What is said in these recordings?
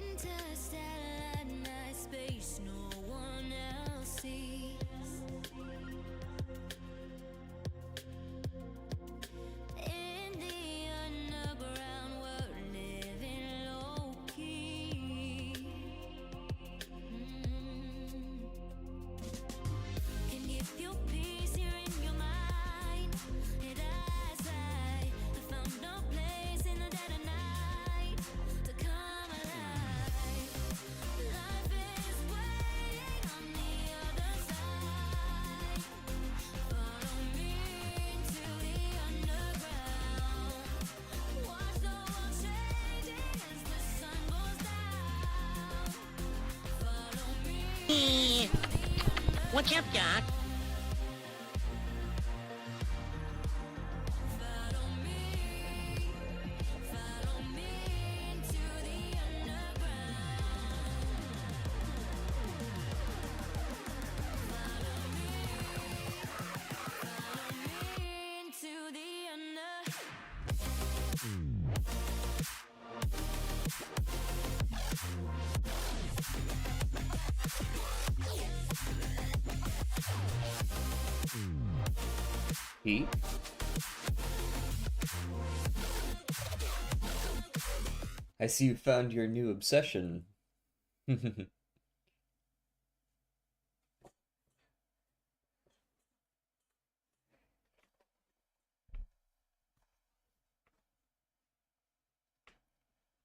Interstellar night space, no one else sees. In the underground, we're living low key. Can give you peace here in your mind. And as I found no place in the dead of night to come alive. Life is waiting on the other side. Follow me into the underground. Watch the world changing as the sun goes down. Follow me. What's up, Doc? Follow me into the underground. Follow me into the Pete? I see you found your new obsession.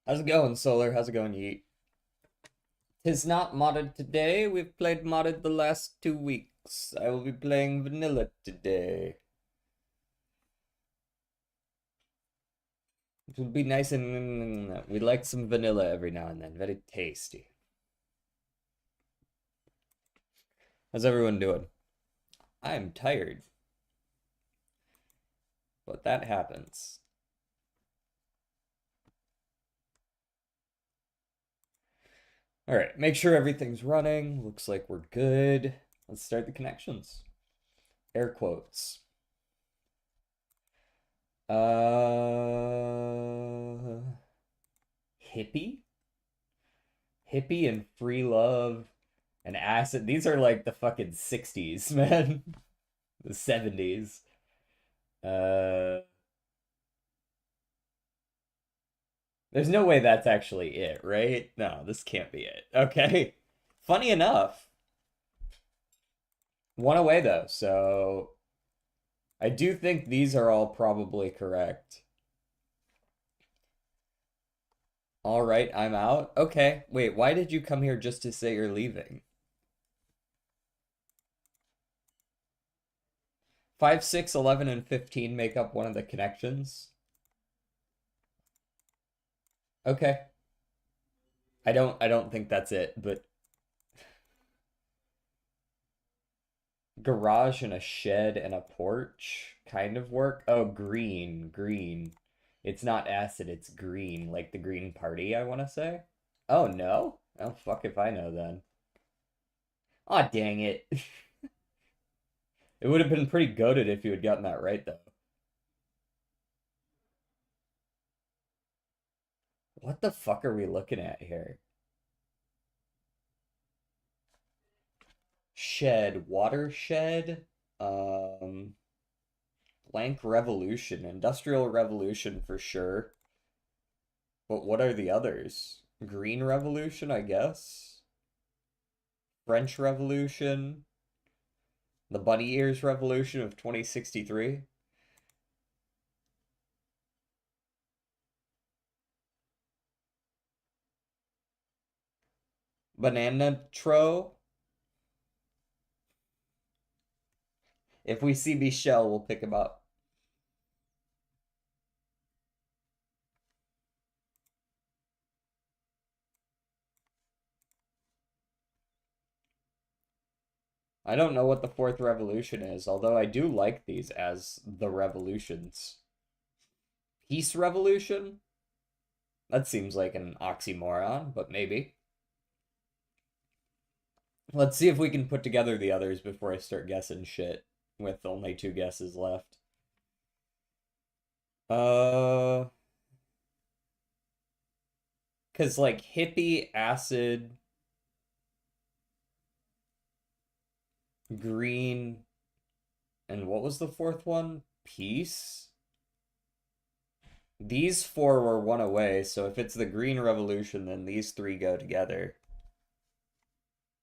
How's it going, Solar? How's it going, Yeet? Tis not modded today. We've played modded the last 2 weeks. I will be playing vanilla today. It would be nice and we like some vanilla every now and then. Very tasty. How's everyone doing? I'm tired. But that happens. Alright, make sure everything's running. Looks like we're good. Let's start the connections. Air quotes. Hippie? Hippie and free love and acid. These are like the fucking 60s, man. The 70s. There's no way that's actually it, right? No, this can't be it. Okay. Funny enough. One away though, so I do think these are all probably correct. All right, I'm out. Okay, wait, why did you come here just to say you're leaving? 5, 6, 11, and 15 make up one of the connections. Okay. I don't think that's it, but garage and a shed and a porch kind of work. Oh, green, green. It's not acid, it's green, like the Green Party, I want to say. Oh, no? Oh, fuck if I know then. Aw, dang it. It would have been pretty goated if you had gotten that right, though. What the fuck are we looking at here? Shed, watershed, blank revolution, industrial revolution for sure. But what are the others? Green revolution, I guess. French Revolution. The bunny ears revolution of 2063. Banana tro. If we see Michelle, we'll pick him up. I don't know what the fourth revolution is, although I do like these as the revolutions. Peace revolution? That seems like an oxymoron, but maybe. Let's see if we can put together the others before I start guessing shit with only 2 guesses left. Because, like, hippie, acid, green, and what was the fourth one? Peace? These four were one away, so if it's the Green Revolution, then these three go together.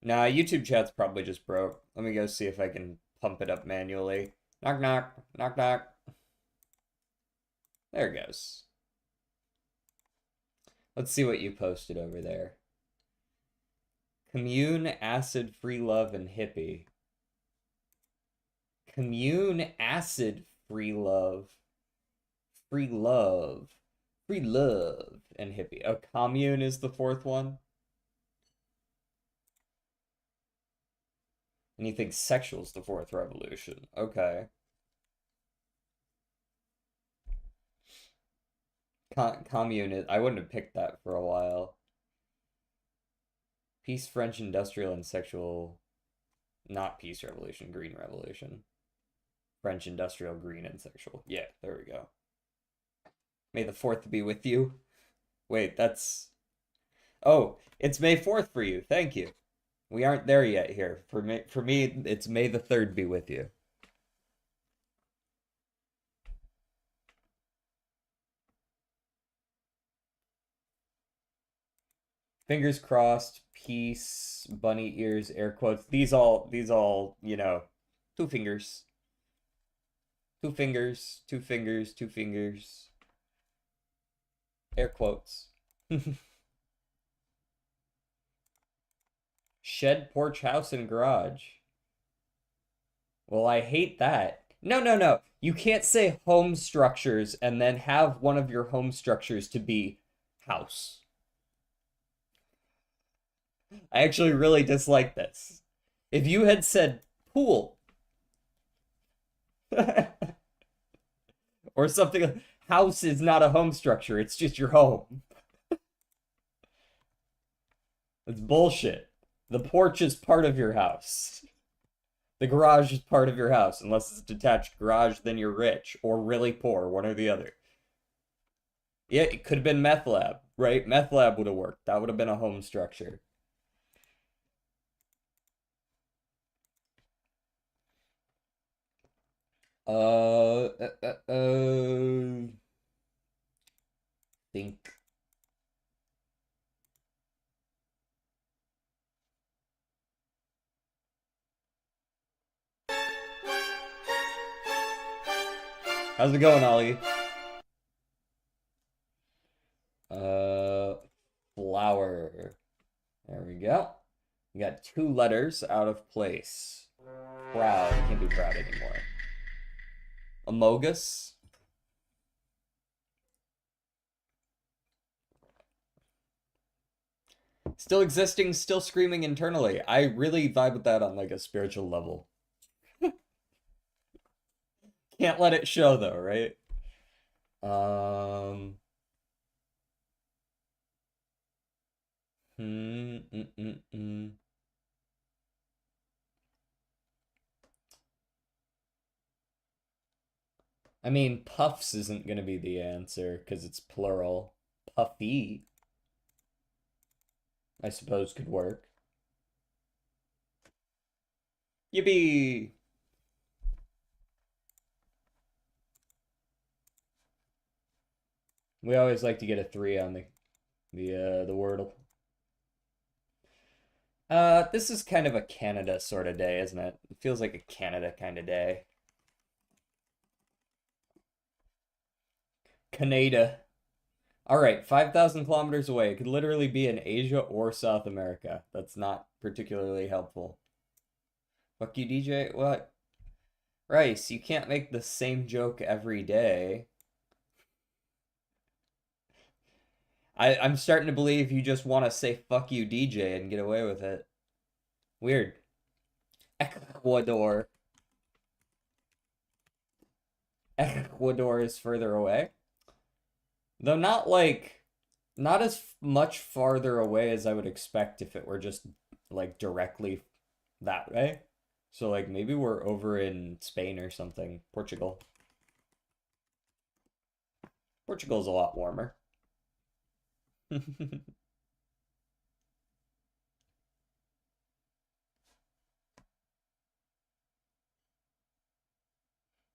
Nah, YouTube chat's probably just broke. Let me go see if I can pump it up manually. Knock, knock, knock, knock. There it goes. Let's see what you posted over there. Commune, acid, free love, and hippie. Commune, acid, free love. Free love. Free love, and hippie. Oh, commune is the fourth one? And you think sexual's the fourth revolution. Okay. Commune is... I wouldn't have picked that for a while. Peace, French, industrial, and sexual... Not peace revolution, green revolution. French, industrial, green, and sexual. Yeah, there we go. May the 4th be with you. Wait, that's... Oh, it's May 4th for you. Thank you. We aren't there yet here. For me, it's May the 3rd be with you. Fingers crossed, peace, bunny ears, air quotes. These all, you know, two fingers. Two fingers, two fingers, two fingers. Air quotes. Shed, porch, house, and garage. Well, I hate that. No. You can't say home structures and then have one of your home structures to be house. I actually really dislike this. If you had said pool or something, house is not a home structure, it's just your home. It's bullshit. The porch is part of your house. The garage is part of your house. Unless it's a detached garage, then you're rich or really poor, one or the other. Yeah, it could have been meth lab, right? Meth lab would have worked. That would have been a home structure. Think. How's it going, Ollie? Flower. There we go. We got 2 letters out of place. Proud. Can't be proud anymore. Amogus. Still existing, still screaming internally. I really vibe with that on like a spiritual level. Can't let it show though, right? I mean, puffs isn't gonna be the answer because it's plural. Puffy, I suppose, could work. Yippee! We always like to get a 3 on the Wordle. This is kind of a Canada sort of day, isn't it? It feels like a Canada kind of day. Canada. Alright, 5,000 kilometers away. It could literally be in Asia or South America. That's not particularly helpful. Fuck you, DJ. What? Rice, you can't make the same joke every day. I'm starting to believe you just want to say fuck you, DJ, and get away with it. Weird. Ecuador. Ecuador is further away. Though not as much farther away as I would expect if it were just like directly that way. So like maybe we're over in Spain or something. Portugal. Portugal's a lot warmer.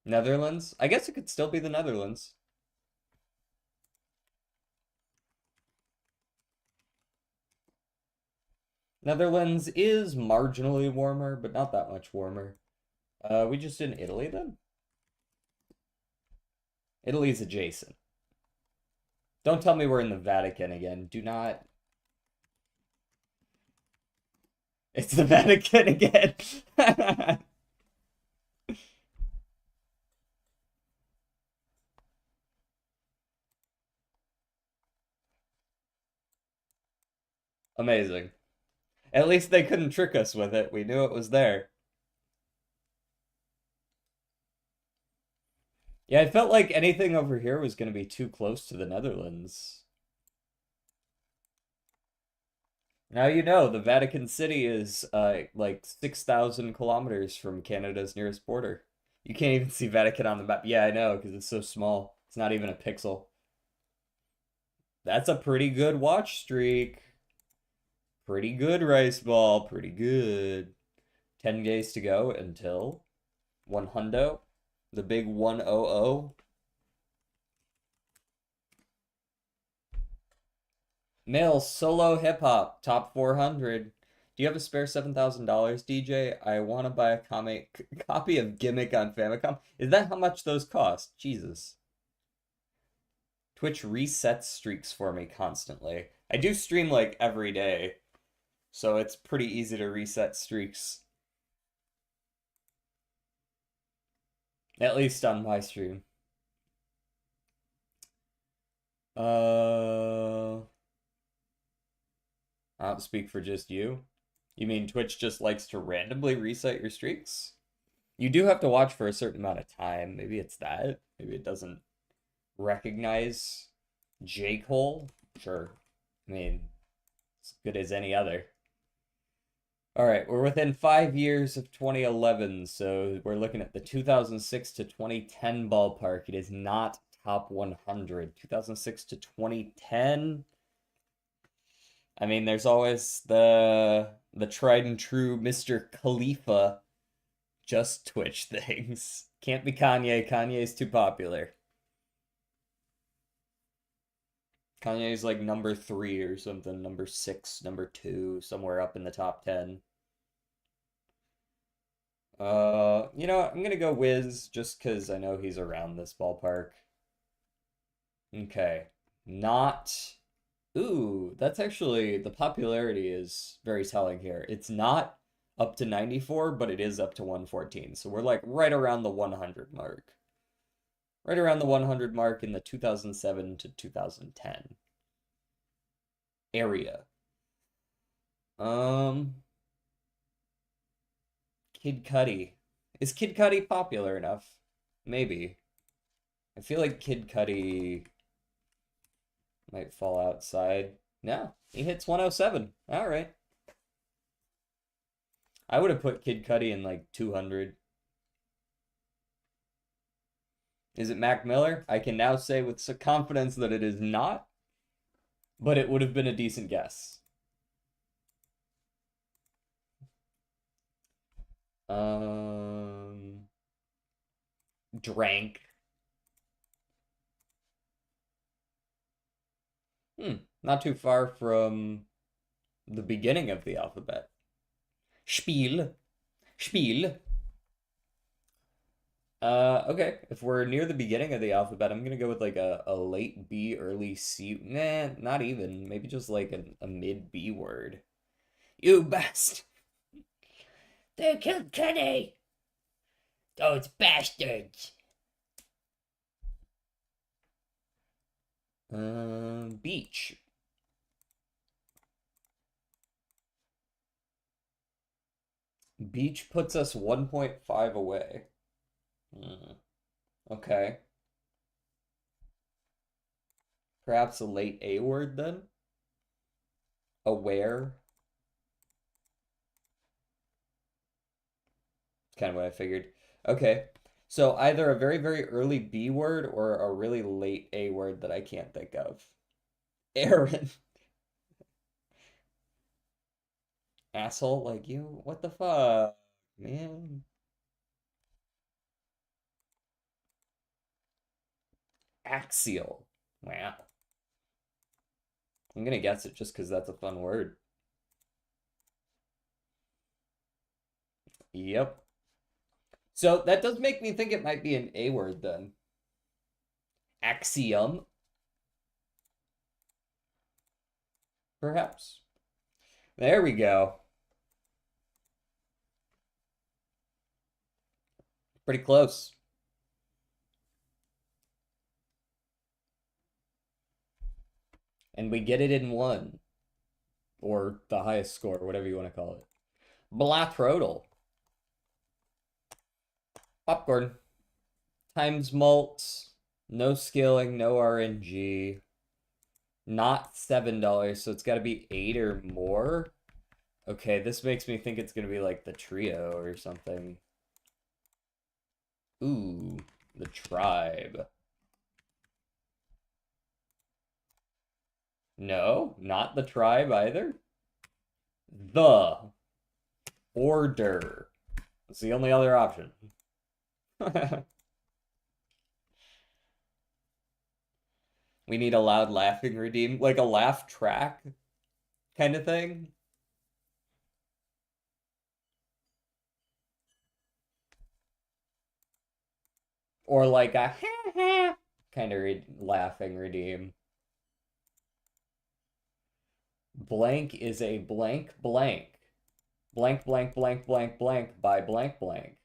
Netherlands? I guess it could still be the Netherlands. Netherlands is marginally warmer, but not that much warmer. We just in Italy then? Italy's adjacent. Don't tell me we're in the Vatican again. Do not. It's the Vatican again. Amazing. At least they couldn't trick us with it. We knew it was there. Yeah, I felt like anything over here was going to be too close to the Netherlands. Now you know the Vatican City is like 6,000 kilometers from Canada's nearest border. You can't even see Vatican on the map. Yeah, I know, because it's so small. It's not even a pixel. That's a pretty good watch streak. Pretty good, Rice Ball. Pretty good. 10 days to go until 100. The big 100. Male solo hip hop top 400. Do you have a spare $7,000, DJ? I want to buy a copy of Gimmick on Famicom. Is that how much those cost? Jesus. Twitch resets streaks for me constantly. I do stream like every day, so it's pretty easy to reset streaks. At least on my stream. I don't speak for just you. You mean Twitch just likes to randomly reset your streaks? You do have to watch for a certain amount of time. Maybe it's that. Maybe it doesn't recognize J-Cole. Sure. I mean, as good as any other. All right, we're within 5 years of 2011, so we're looking at the 2006 to 2010 ballpark. It is not top 100. 2006 to 2010. I mean, there's always the tried and true Mr. Khalifa just Twitch things. Can't be Kanye. Kanye's too popular. Kanye's like number 3 or something, number 6, number 2, somewhere up in the top 10. You know what? I'm gonna go Wiz just because I know he's around this ballpark. Okay. Not. Ooh, that's actually the popularity is very telling here. It's not up to 94, but it is up to 114. So we're like right around the 100 mark. Right around the 100 mark in the 2007 to 2010 area. Kid Cudi. Is Kid Cudi popular enough? Maybe. I feel like Kid Cudi might fall outside. No, he hits 107. All right. I would have put Kid Cudi in like 200. Is it Mac Miller? I can now say with some confidence that it is not, but it would have been a decent guess. Drank. Not too far from the beginning of the alphabet. Spiel. Spiel. Okay. If we're near the beginning of the alphabet, I'm gonna go with like a late B, early C. Nah, not even. Maybe just like a mid B word. You best. They killed Kenny. Those bastards. Beach. Beach puts us 1.5 away. Okay. Perhaps a late A word then? Aware. Kind of what I figured. Okay. So either a very, very early B word or a really late A word that I can't think of. Aaron. Asshole like you? What the fuck, man? Axial. Wow. I'm gonna guess it just because that's a fun word. Yep. So that does make me think it might be an A word then. Axiom, perhaps. There we go. Pretty close. And we get it in one. Or the highest score, whatever you want to call it. Balatro. Popcorn. Times malt. No scaling, no RNG. Not $7, so it's got to be 8 or more. Okay, this makes me think it's going to be like the trio or something. Ooh, the tribe. No, not the tribe either. The order. That's the only other option. We need a loud laughing redeem, like a laugh track kind of thing. Or like a kind of laughing redeem. Blank is a blank blank. Blank blank blank blank blank by blank blank.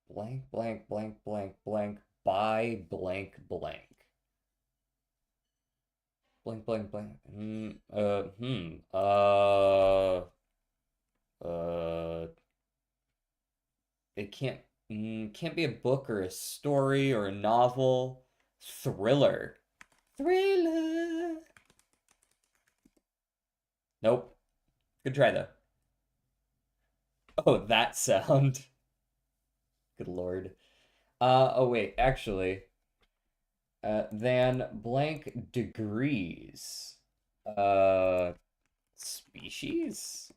Blank blank blank blank blank by blank blank. Blank blank blank. It can't be a book or a story or a novel. Thriller. Thriller. Nope. Good try though. Oh, that sound. Good lord. Oh wait, actually. Than blank degrees. Species?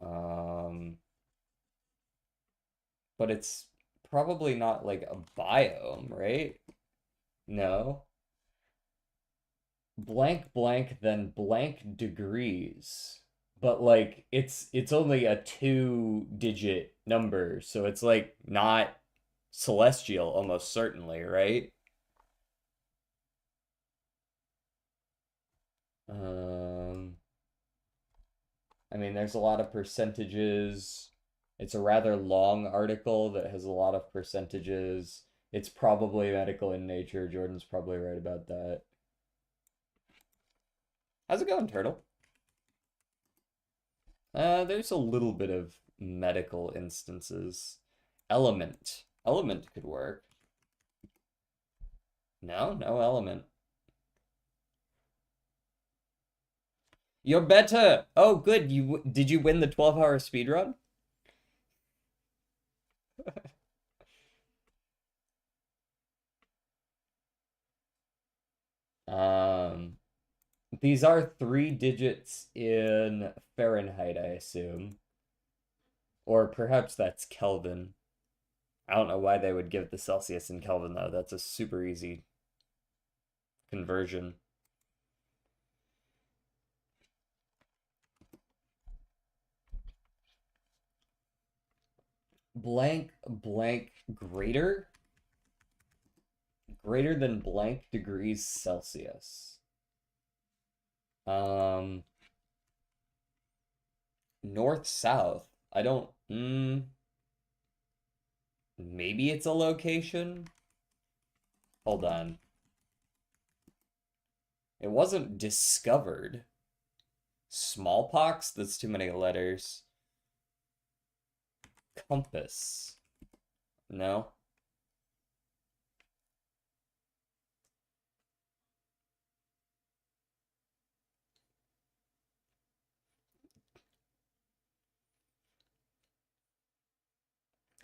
But it's probably not like a biome, right? No. Blank blank then blank degrees. But like it's only a 2-digit number, so it's like not celestial almost certainly, right? Um I mean, there's a lot of percentages. It's a rather long article that has a lot of percentages. It's probably medical in nature. Jordan's probably right about that. How's it going, Turtle? There's a little bit of medical instances. Element. Element could work. No, no element. You're better. Oh, good. Did you win the 12-hour speedrun? Um, these are 3 digits in Fahrenheit, I assume. Or perhaps that's Kelvin. I don't know why they would give the Celsius in Kelvin, though. That's a super easy conversion. Blank, blank, greater? Greater than blank degrees Celsius. North, south. I don't, maybe it's a location? Hold on. It wasn't discovered. Smallpox? That's too many letters. Compass. No.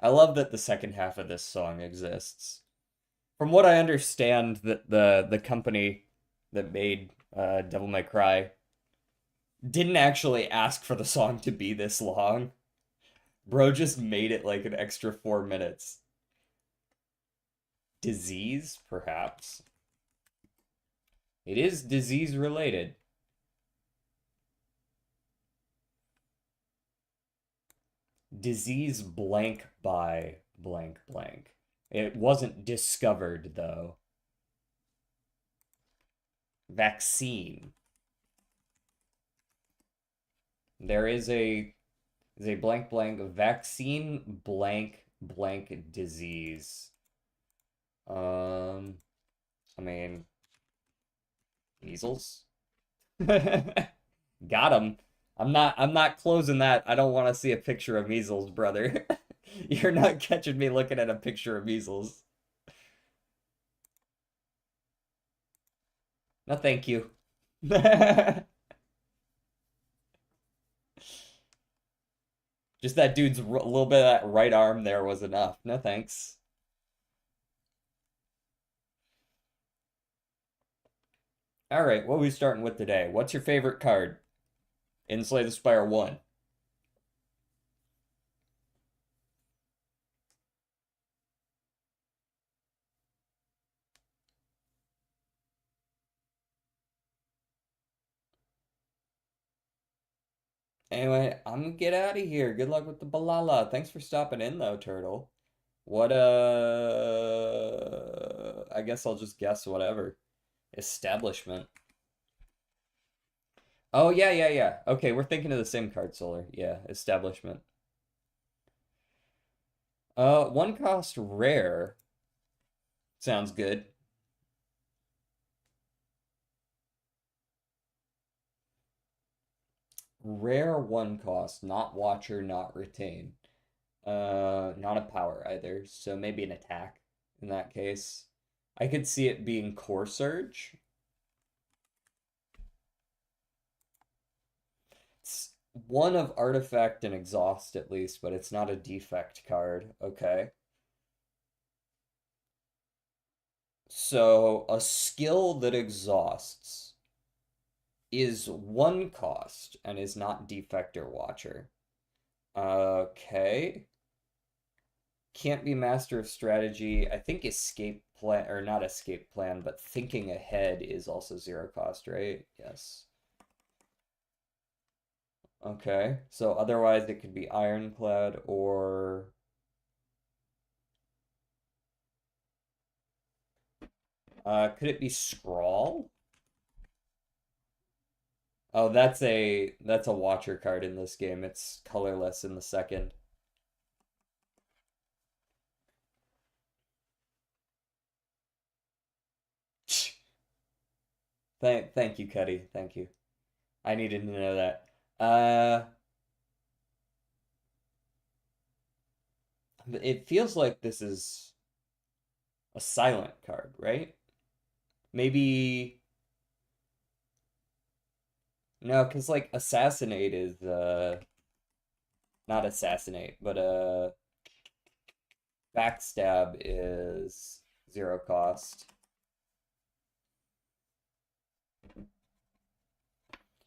I love that the second half of this song exists. From what I understand, that the company that made Devil May Cry didn't actually ask for the song to be this long. Bro just made it like an extra 4 minutes. Disease, perhaps. It is disease related. Disease blank by blank blank. It wasn't discovered, though. Vaccine. There is a blank blank vaccine blank blank disease. I mean, measles. Got him. I'm not closing that. I don't want to see a picture of measles, brother. You're not catching me looking at a picture of measles. No, thank you. Just that dude's a little bit of that right arm there was enough. No thanks. All right, what are we starting with today? What's your favorite card in Slay the Spire 1? Anyway, I'm gonna get out of here. Good luck with the Balala. Thanks for stopping in though, Turtle. What I guess I'll just guess whatever. Establishment. Oh yeah, yeah, yeah. Okay, we're thinking of the same card, Solar. Yeah, establishment. One cost rare. Sounds good. Rare one cost, not watcher, not retain. Not a power either, so maybe an attack in that case. I could see it being Core Surge. It's one of Artifact and Exhaust at least, but it's not a defect card. Okay. So a skill that exhausts is one cost and is not defect or watcher. Okay. Can't be master of strategy. I think escape plan, or not escape plan, but thinking ahead is also zero cost, right? Yes. Okay. So otherwise it could be Ironclad or could it be Scrawl? Oh, that's a watcher card in this game. It's colorless in the second. Thank you, Cuddy. Thank you. I needed to know that. It feels like this is a silent card, right? Maybe no, because like assassinate is not assassinate, but backstab is zero cost.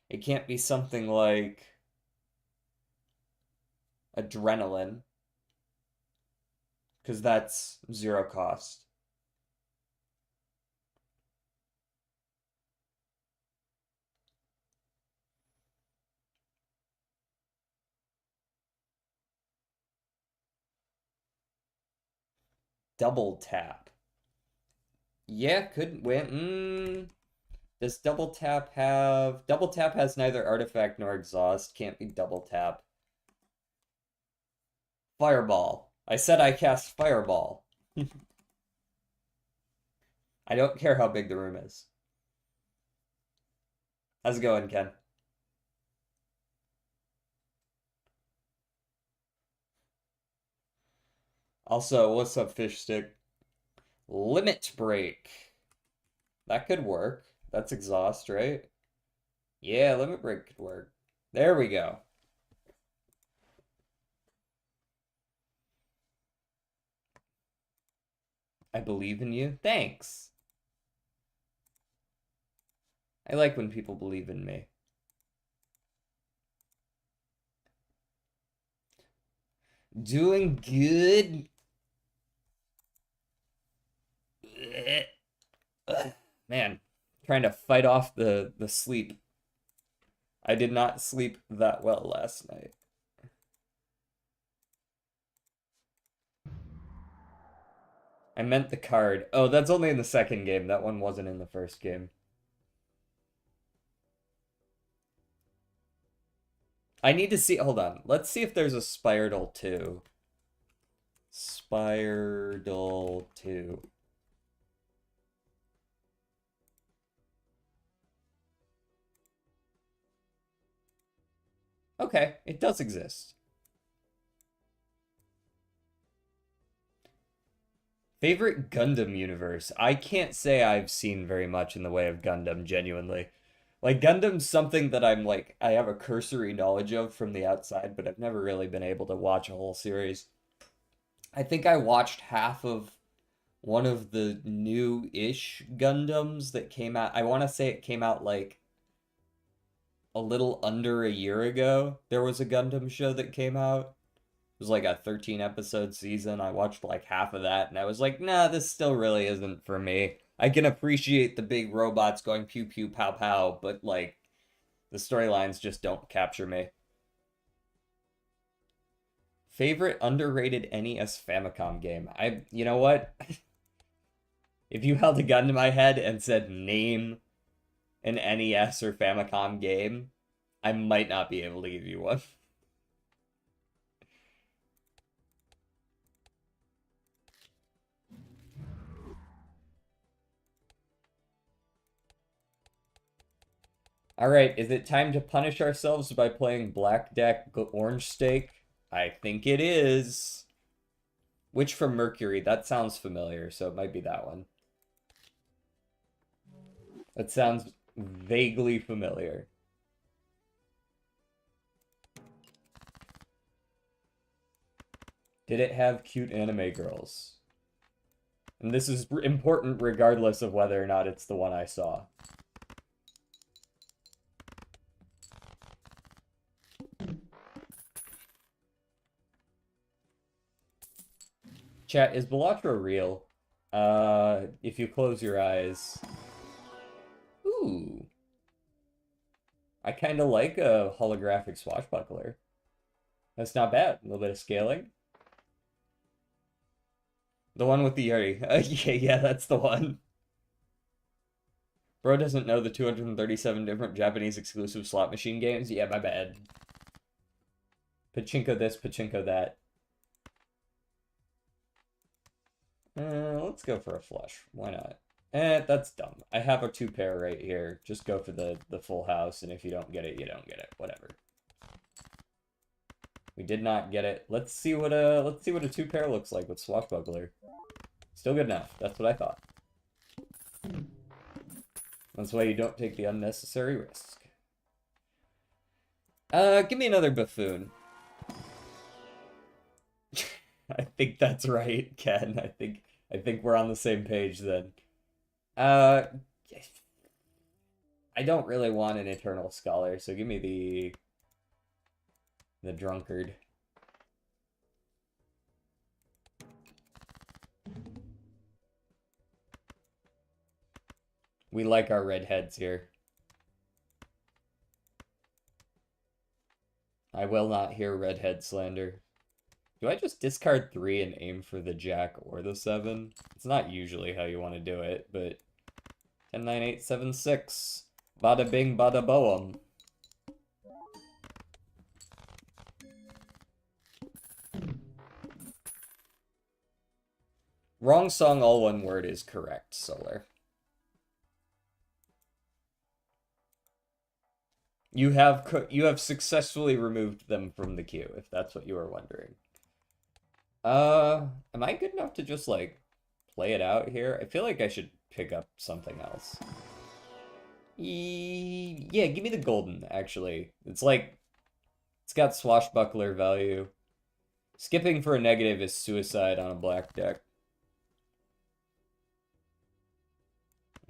It can't be something like adrenaline, because that's zero cost. Double tap. Yeah, could win. Does double tap has neither artifact nor exhaust, can't be double tap. Fireball. I said I cast Fireball. I don't care how big the room is. How's it going, Ken? Also, what's up, fish stick? Limit break. That could work. That's exhaust, right? Yeah, limit break could work. There we go. I believe in you. Thanks. I like when people believe in me. Doing good. Man, trying to fight off the sleep. I did not sleep that well last night. I meant the card. Oh, that's only in the second game. That one wasn't in the first game. I need to see. Hold on. Let's see if there's a Spiral 2. Spiral 2. Okay, it does exist. Favorite Gundam universe? I can't say I've seen very much in the way of Gundam, genuinely. Like, Gundam's something that I'm like, I have a cursory knowledge of from the outside, but I've never really been able to watch a whole series. I think I watched half of one of the new-ish Gundams that came out. I want to say it came out like a little under a year ago. There was a Gundam show that came out. It was like a 13 episode season. I watched like half of that and I was like, nah, this still really isn't for me. I can appreciate the big robots going pew pew pow pow, but like the storylines just don't capture me. Favorite underrated NES Famicom game? You know what? If you held a gun to my head and said name an NES or Famicom game, I might not be able to give you one. All right, is it time to punish ourselves by playing Black Deck Orange Steak? I think it is. Witch from Mercury, that sounds familiar, so it might be that one. That sounds vaguely familiar. Did it have cute anime girls? And this is important regardless of whether or not it's the one I saw. Chat, is Balatro real? If you close your eyes. Ooh. I kind of like a holographic swashbuckler. That's not bad. A little bit of scaling. The one with the Yuri. Yeah, that's the one. Bro doesn't know the 237 different Japanese exclusive slot machine games? Yeah, my bad. Pachinko this, pachinko that. Let's go for a flush. Why not? That's dumb. I have a 2-pair right here. Just go for the full house, and if you don't get it, you don't get it. Whatever. We did not get it. Let's see what a 2-pair looks like with Swashbuckler. Still good enough. That's what I thought. That's why you don't take the unnecessary risk. Give me another buffoon. I think that's right, Ken. I think we're on the same page then. I don't really want an Eternal Scholar, so give me the Drunkard. We like our redheads here. I will not hear redhead slander. Do I just discard 3 and aim for the Jack or the 7? It's not usually how you want to do it, but 10, 9, 8, 7, 6. Bada bing, bada boom. Wrong song, all one word is correct, Solar. You have successfully removed them from the queue, if that's what you were wondering. Am I good enough to just, like, play it out here? I feel like I should pick up something else. Yeah, give me the golden, actually. It's like, it's got swashbuckler value. Skipping for a negative is suicide on a black deck.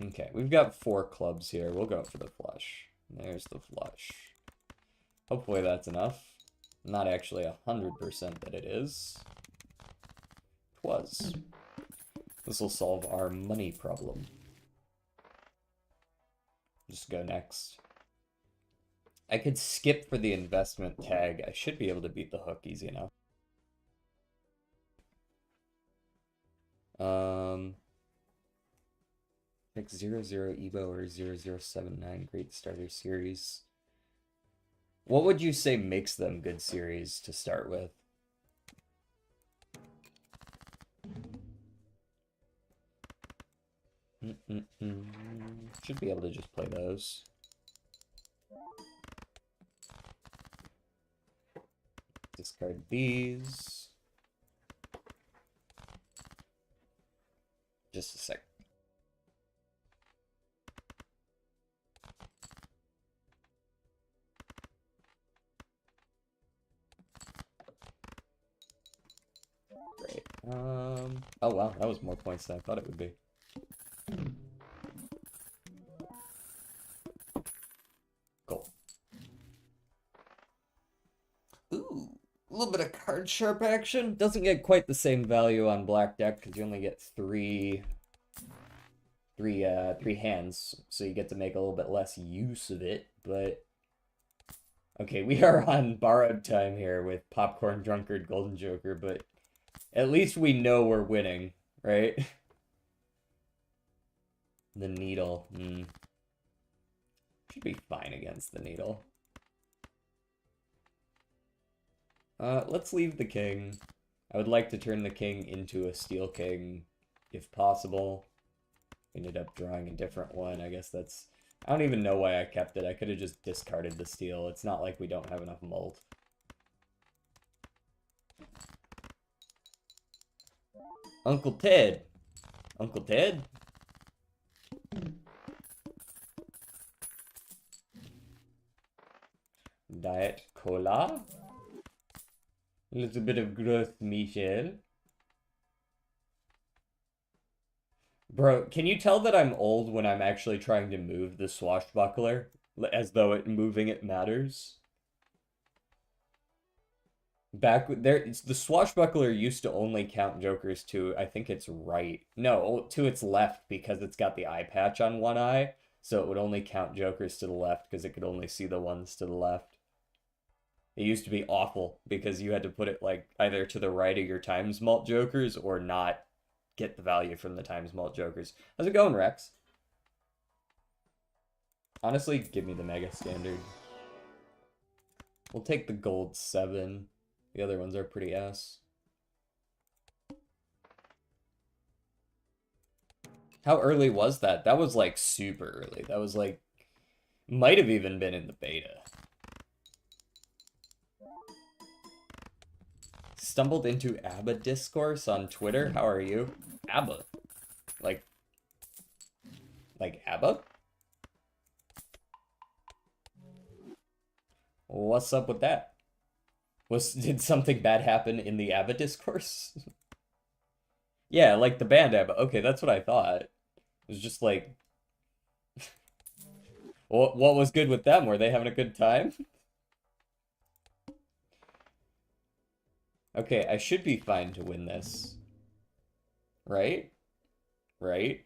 Okay, we've got 4 clubs here. We'll go for the flush. There's the flush. Hopefully that's enough. Not actually 100% that it is. Was. This will solve our money problem. Just go next. I could skip for the investment tag. I should be able to beat the hook easy enough. Pick 00 Evo or 0079 Great Starter Series. What would you say makes them good series to start with? Should be able to just play those. Discard these. Just a sec. Great. Oh wow, that was more points than I thought it would be. Cool. Ooh, a little bit of card sharp action. Doesn't get quite the same value on black deck because you only get three hands, so you get to make a little bit less use of it. But okay, we are on borrowed time here with Popcorn Drunkard Golden Joker, but at least we know we're winning, right? The Needle. Should be fine against the Needle. Let's leave the king. I would like to turn the king into a steel king, if possible. Ended up drawing a different one. I guess that's... I don't even know why I kept it. I could have just discarded the steel. It's not like we don't have enough mold. Uncle Ted. Uncle Ted? Diet Cola? A little bit of growth, Michel. Bro, can you tell that I'm old when I'm actually trying to move the swashbuckler? As though moving it matters? Back there, the swashbuckler used to only count jokers to, I think it's right. No, to its left because it's got the eye patch on one eye. So it would only count jokers to the left because it could only see the ones to the left. It used to be awful because you had to put it like either to the right of your times malt jokers or not get the value from the times malt jokers. How's it going, Rex? Honestly, give me the mega standard. We'll take the gold 7. The other ones are pretty ass. How early was that? That was like super early. That was like, might have even been in the beta. Stumbled into ABBA discourse on Twitter. How are you? ABBA. Like ABBA? What's up with that? Did something bad happen in the ABBA discourse? Yeah, like the band ABBA. Okay, that's what I thought. It was just like... what was good with them? Were they having a good time? Okay, I should be fine to win this. Right? Right?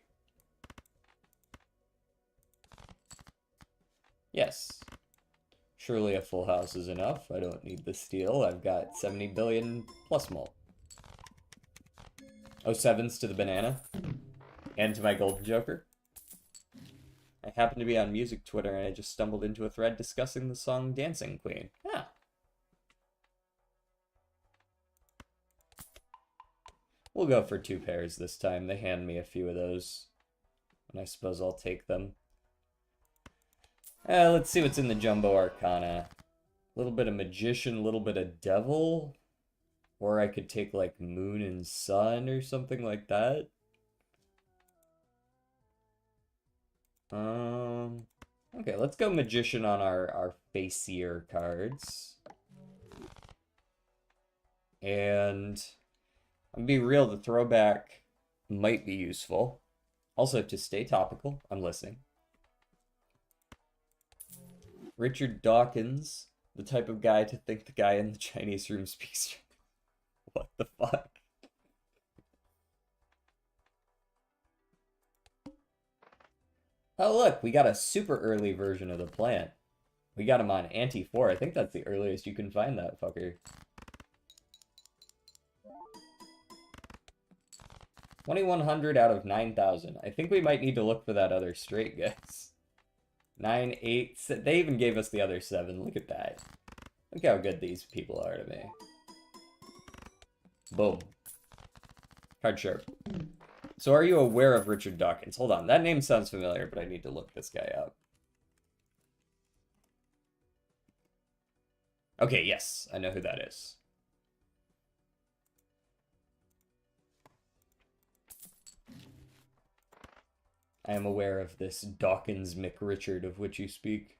Yes. Surely a full house is enough. I don't need the steal. I've got 70 billion plus mult. Oh, 7s to the banana. And to my golden joker. I happen to be on music Twitter and I just stumbled into a thread discussing the song Dancing Queen. Yeah. We'll go for 2 pairs this time. They hand me a few of those. And I suppose I'll take them. Let's see what's in the Jumbo Arcana. A little bit of Magician, a little bit of Devil. Or I could take like Moon and Sun or something like that. Okay, let's go Magician on our facier cards. And I'll be real, the throwback might be useful. Also, to stay topical, I'm listening. Richard Dawkins The type of guy to think the guy in the Chinese room speaks. What the fuck? Oh look, we got a super early version of the plant. We got him on Ante 4. I think that's the earliest you can find that fucker. 2100 out of 9000. I think we might need to look for that other straight, guys. 9, 8, they even gave us the other 7. Look at that. Look how good these people are to me. Boom. Card sharp. So are you aware of Richard Dawkins? Hold on, that name sounds familiar, but I need to look this guy up. Okay, yes, I know who that is. I am aware of this Dawkins McRichard of which you speak.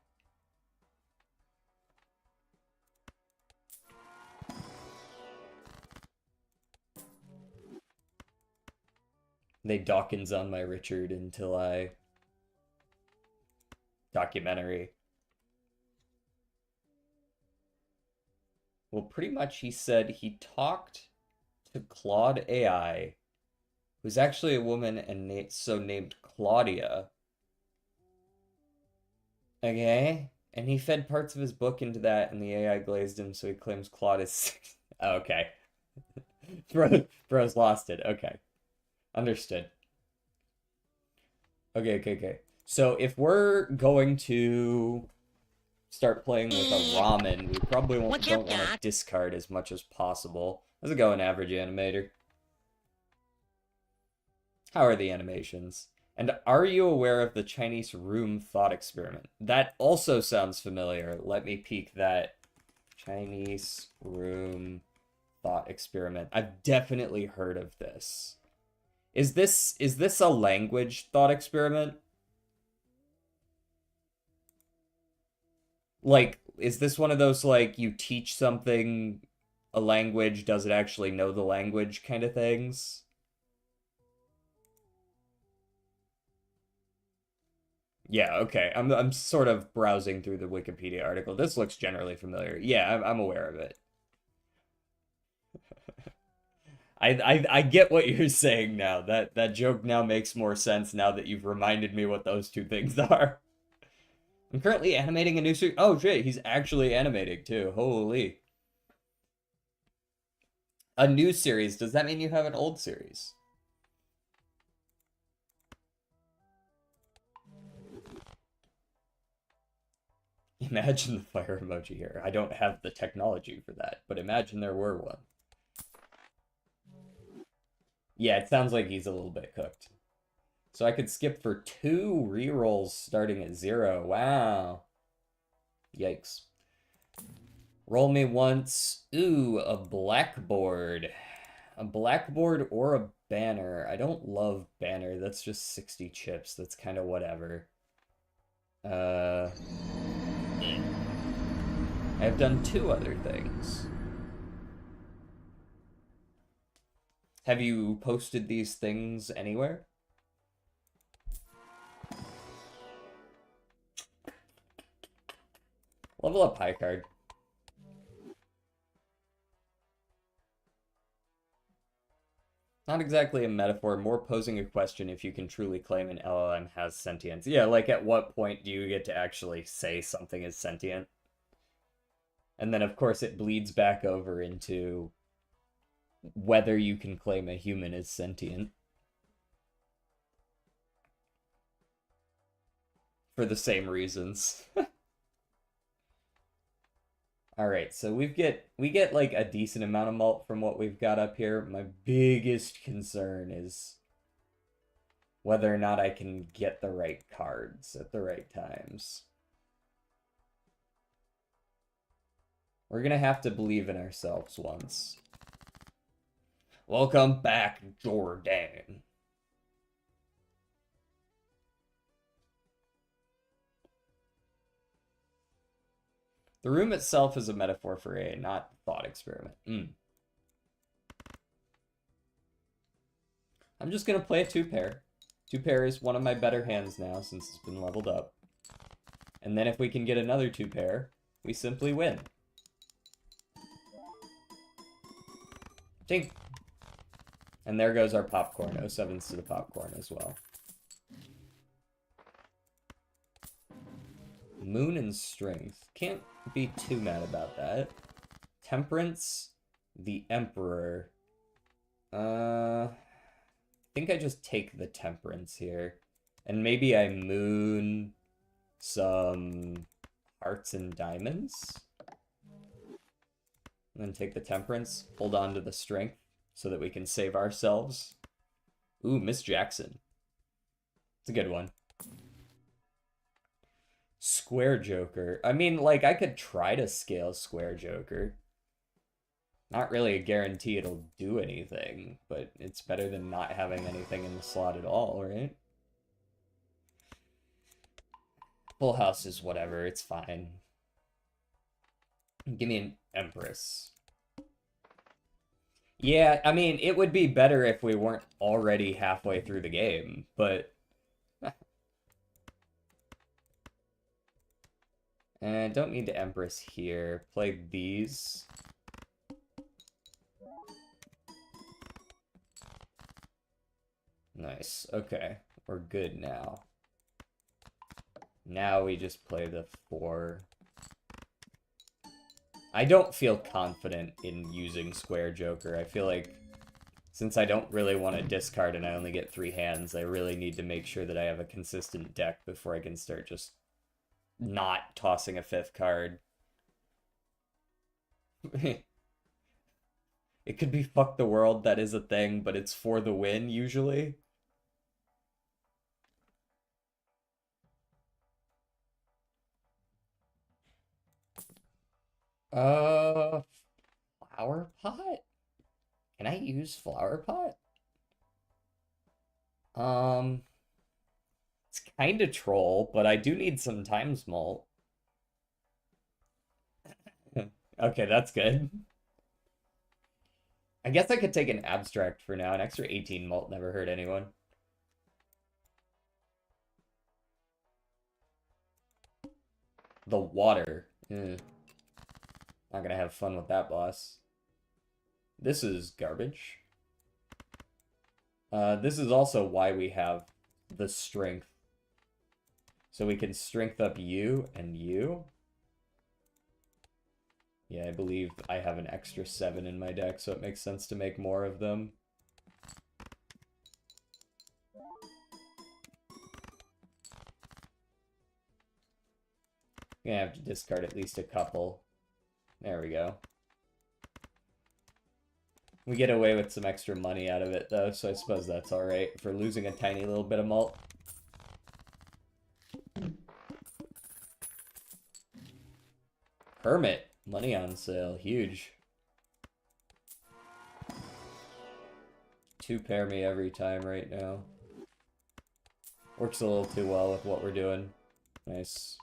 They Dawkins on my Richard until I... Documentary. Well, pretty much he said he talked to Claude AI, who's actually a woman and so named Claudia. Okay? And he fed parts of his book into that, and the AI glazed him, so he claims Claude is... Oh, okay. Bro's lost it. Okay. Understood. Okay. So if we're going to start playing with a ramen, we probably don't want to discard as much as possible. How's it going, average animator? How are the animations? And are you aware of the Chinese room thought experiment? That also sounds familiar. Let me peek that. Chinese room thought experiment. I've definitely heard of this. Is this a language thought experiment? Like, is this one of those, like, you teach something a language, does it actually know the language kind of things? Yeah, okay. I'm sort of browsing through the Wikipedia article. This looks generally familiar. Yeah, I'm aware of it. I get what you're saying now. That joke now makes more sense now that you've reminded me what those two things are. I'm currently animating a new series. Oh shit, he's actually animating too. Holy. A new series. Does that mean you have an old series? Imagine the fire emoji here. I don't have the technology for that, but imagine there were one. Yeah, it sounds like he's a little bit cooked. So I could skip for 2 rerolls starting at 0. Wow. Yikes. Roll me once. Ooh, a blackboard. A blackboard or a banner. I don't love banner. That's just 60 chips. That's kind of whatever. I've done 2 other things. Have you posted these things anywhere? Level up high card. Not exactly a metaphor, more posing a question if you can truly claim an LLM has sentience. Yeah, like at what point do you get to actually say something is sentient? And then of course it bleeds back over into whether you can claim a human is sentient. For the same reasons. Alright, so we get like a decent amount of malt from what we've got up here. My biggest concern is whether or not I can get the right cards at the right times. We're gonna have to believe in ourselves once. Welcome back, Jordan. The room itself is a metaphor for a not thought experiment. I'm just gonna play a 2-pair. 2-pair is one of my better hands now since it's been leveled up. And then if we can get another 2-pair, We simply win. Tink. And there goes our popcorn. 07s to the popcorn as well. Moon and strength. Can't be too mad about that. Temperance, the Emperor. I think I just take the temperance here. And maybe I moon some hearts and diamonds. And then take the temperance, hold on to the strength so that we can save ourselves. Ooh, Miss Jackson. It's a good one. Square Joker. I mean, like, I could try to scale Square Joker. Not really a guarantee it'll do anything, but it's better than not having anything in the slot at all, right? Full house is whatever, it's fine. Give me an Empress. Yeah, I mean, it would be better if we weren't already halfway through the game, but... And don't need to Empress here. Play these. Nice. Okay. We're good now. Now we just play the 4. I don't feel confident in using Square Joker. I feel like since I don't really want to discard and I only get 3 hands, I really need to make sure that I have a consistent deck before I can start just not tossing a 5th card. It could be fuck the world, that is a thing, but it's for the win, usually. Flower pot? Can I use flower pot? It's kind of troll, but I do need some times mult. Okay, that's good. I guess I could take an abstract for now. An extra 18 mult never hurt anyone. The water. Not gonna have fun with that boss. This is garbage. This is also why we have the strength. So we can strength up you and you. Yeah, I believe I have an extra 7 in my deck, so it makes sense to make more of them. I'm gonna have to discard at least a couple. There we go. We get away with some extra money out of it, though, so I suppose that's alright for losing a tiny little bit of mult. Hermit. Money on sale. Huge. 2 pair me every time right now. Works a little too well with what we're doing. Nice.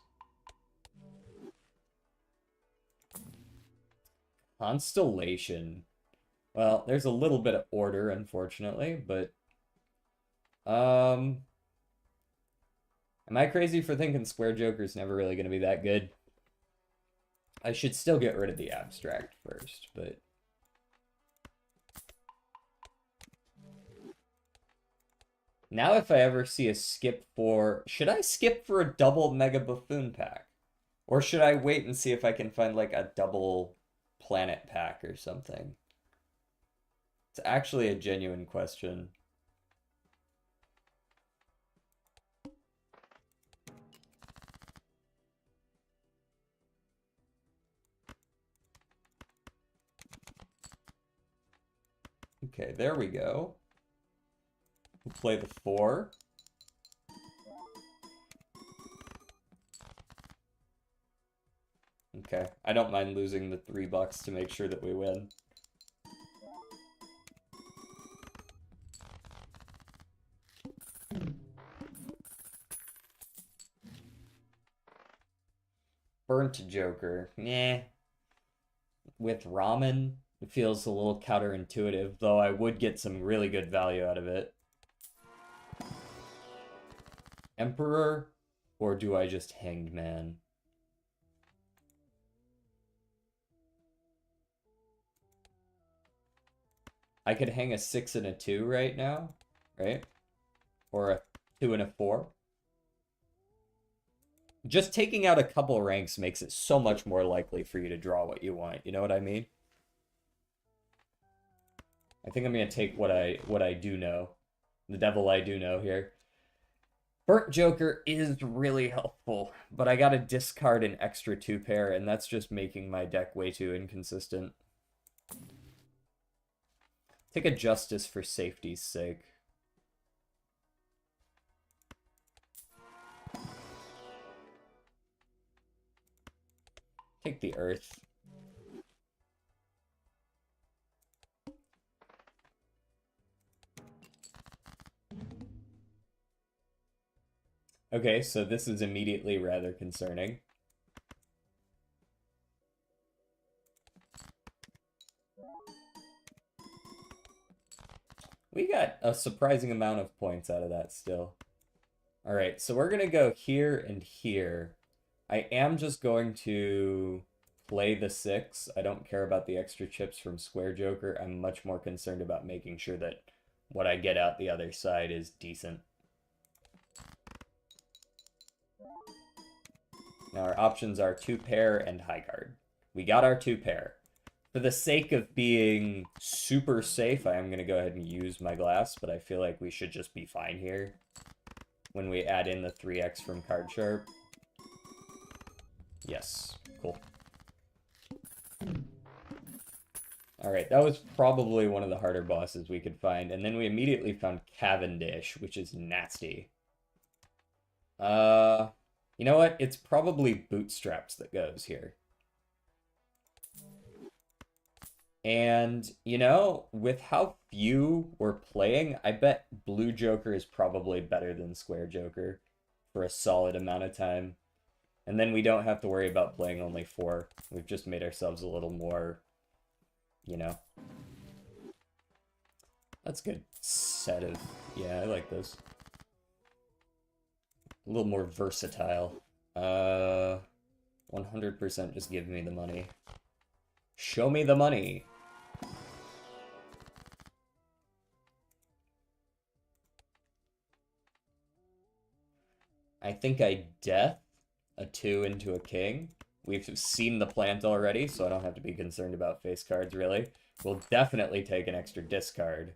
Constellation. Well, there's a little bit of order, unfortunately, but... Am I crazy for thinking Square Joker's never really going to be that good? I should still get rid of the abstract first, but... Now if I ever see a skip for... Should I skip for a double Mega Buffoon pack? Or should I wait and see if I can find, like, a double planet pack or something? It's actually a genuine question. Okay, there we go. We'll play the 4. Okay, I don't mind losing the $3 to make sure that we win. Burnt Joker. Nah. With ramen, it feels a little counterintuitive, though I would get some really good value out of it. Emperor, or do I just Hanged Man? I could hang a 6 and a 2 right now, right? Or a 2 and a 4. Just taking out a couple ranks makes it so much more likely for you to draw what you want. You know what I mean? I think I'm gonna take what I do know. The devil I do know here. Burnt Joker is really helpful, but I gotta discard an extra 2 pair, and that's just making my deck way too inconsistent. Take a Justice for safety's sake. Take the Earth. Okay, so this is immediately rather concerning. We got a surprising amount of points out of that still. Alright, so we're going to go here and here. I am just going to play the 6. I don't care about the extra chips from Square Joker. I'm much more concerned about making sure that what I get out the other side is decent. Now our options are 2 pair and high card. We got our 2 pair. For the sake of being super safe, I am going to go ahead and use my glass, but I feel like we should just be fine here when we add in the 3x from Card Sharp. Yes, cool. Alright, that was probably one of the harder bosses we could find, and then we immediately found Cavendish, which is nasty. You know what? It's probably Bootstraps that goes here. And, you know, with how few we're playing, I bet Blue Joker is probably better than Square Joker for a solid amount of time. And then we don't have to worry about playing only 4. We've just made ourselves a little more, you know. That's a good set of... Yeah, I like those. A little more versatile. 100% just give me the money. Show me the money. I think I death a 2 into a king. We've seen the plant already, so I don't have to be concerned about face cards, really. We'll definitely take an extra discard.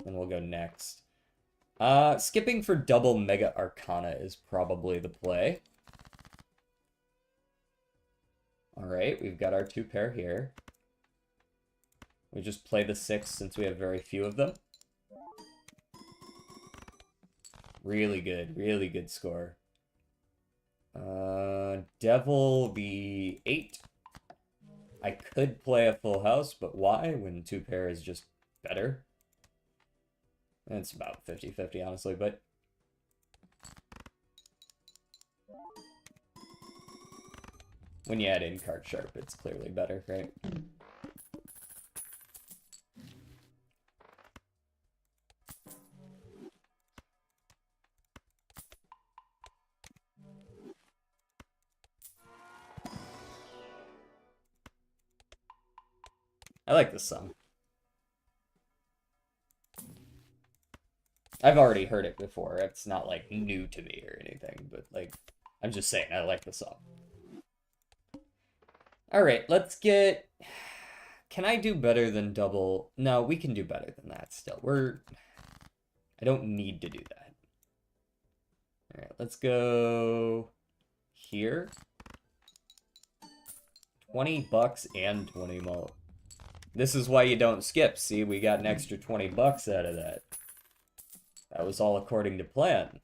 And we'll go next. Skipping for double Mega Arcana is probably the play. Alright, we've got our 2 pair here. We just play the 6 since we have very few of them. Really good score. Devil the 8. I could play a full house, but why when 2 pair is just better? It's about 50-50, honestly, but... when you add in Card Sharp, it's clearly better, right? I like this song. I've already heard it before. It's not, like, new to me or anything, but, like, I'm just saying, I like the song. Alright, let's get... Can I do better than double? No, we can do better than that still. I don't need to do that. Alright, let's go... here. 20 bucks and 20 mult. This is why you don't skip. See, we got an extra 20 bucks out of that. That was all according to plan.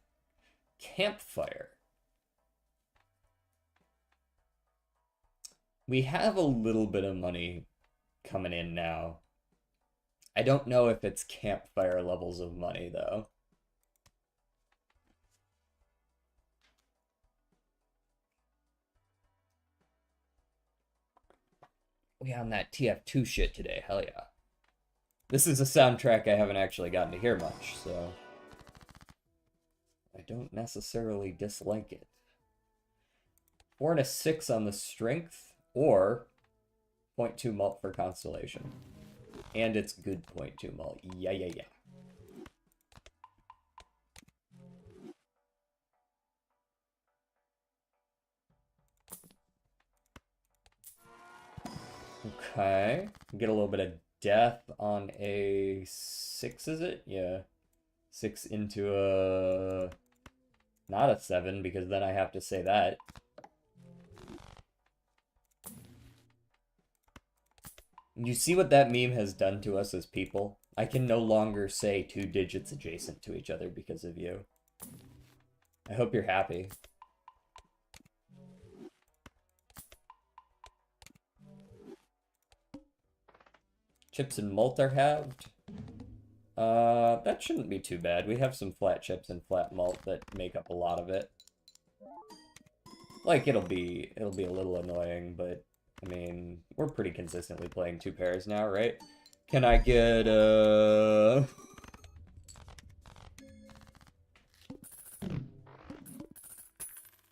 Campfire. We have a little bit of money coming in now. I don't know if it's campfire levels of money, though. We on that TF2 shit today, hell yeah. This is a soundtrack I haven't actually gotten to hear much, so... I don't necessarily dislike it. 4 and a 6 on the strength, or 0.2 mult for constellation. And it's good point too, Mul. Yeah, yeah, yeah. Okay. Get a little bit of death on a 6, is it? Yeah. 6 into a... Not a 7, because then I have to say that. You see what that meme has done to us as people? I can no longer say 2 digits adjacent to each other because of you. I hope you're happy. Chips and malt are halved. That shouldn't be too bad. We have some flat chips and flat malt that make up a lot of it. Like, it'll be a little annoying, but, I mean, we're pretty consistently playing 2 pairs now, right? Can I get,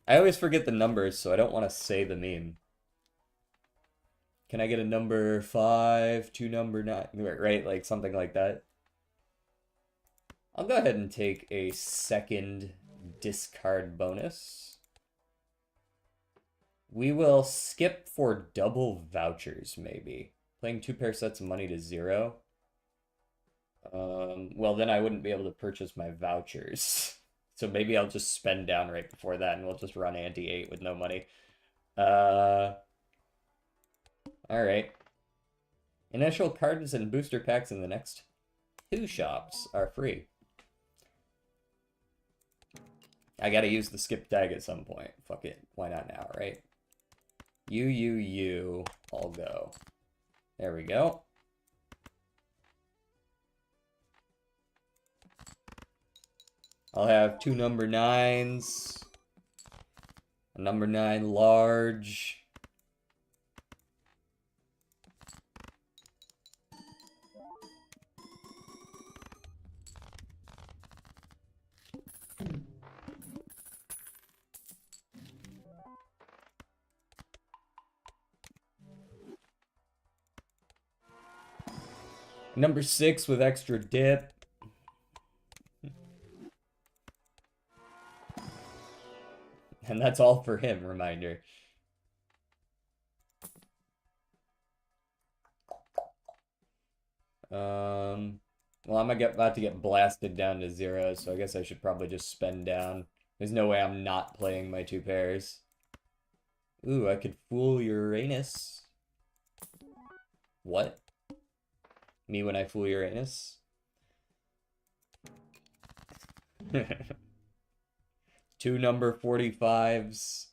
I always forget the numbers, so I don't want to say the meme. Can I get a number 5 to number 9? Right, like something like that. I'll go ahead and take a second discard bonus. We will skip for double vouchers, maybe. Playing 2 pair sets of money to 0. Well, then I wouldn't be able to purchase my vouchers. So maybe I'll just spend down right before that, and we'll just run ante-8 with no money. Alright. Initial cards and booster packs in the next 2 shops are free. I gotta use the skip tag at some point. Fuck it. Why not now, right? I'll go. There we go. I'll have 2 number 9s. A number 9 large. Number 6 with extra dip. And that's all for him, reminder. Well, I'm about to get blasted down to 0, so I guess I should probably just spend down. There's no way I'm not playing my 2 pairs. Ooh, I could fool Uranus. What? Me when I fool Uranus? 2 number 45s.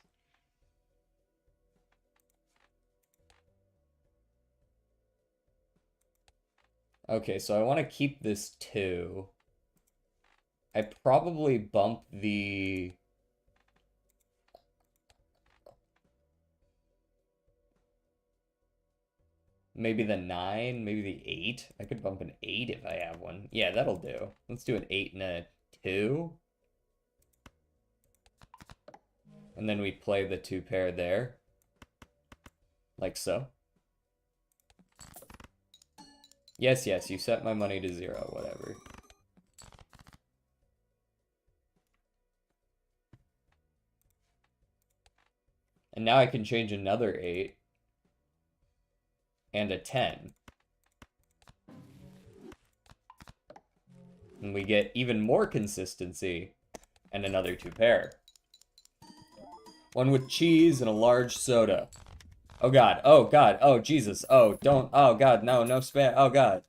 Okay, so I want to keep this 2. I probably bump the... Maybe the 9, maybe the 8. I could bump an 8 if I have one. Yeah, that'll do. Let's do an 8 and a 2. And then we play the 2 pair there. Like so. Yes, yes, you set my money to 0, whatever. And now I can change another 8. And a 10. And we get even more consistency and another 2 pair. 1 with cheese and a large soda. Oh god, oh god, oh Jesus, oh don't, oh god, no spam, oh god.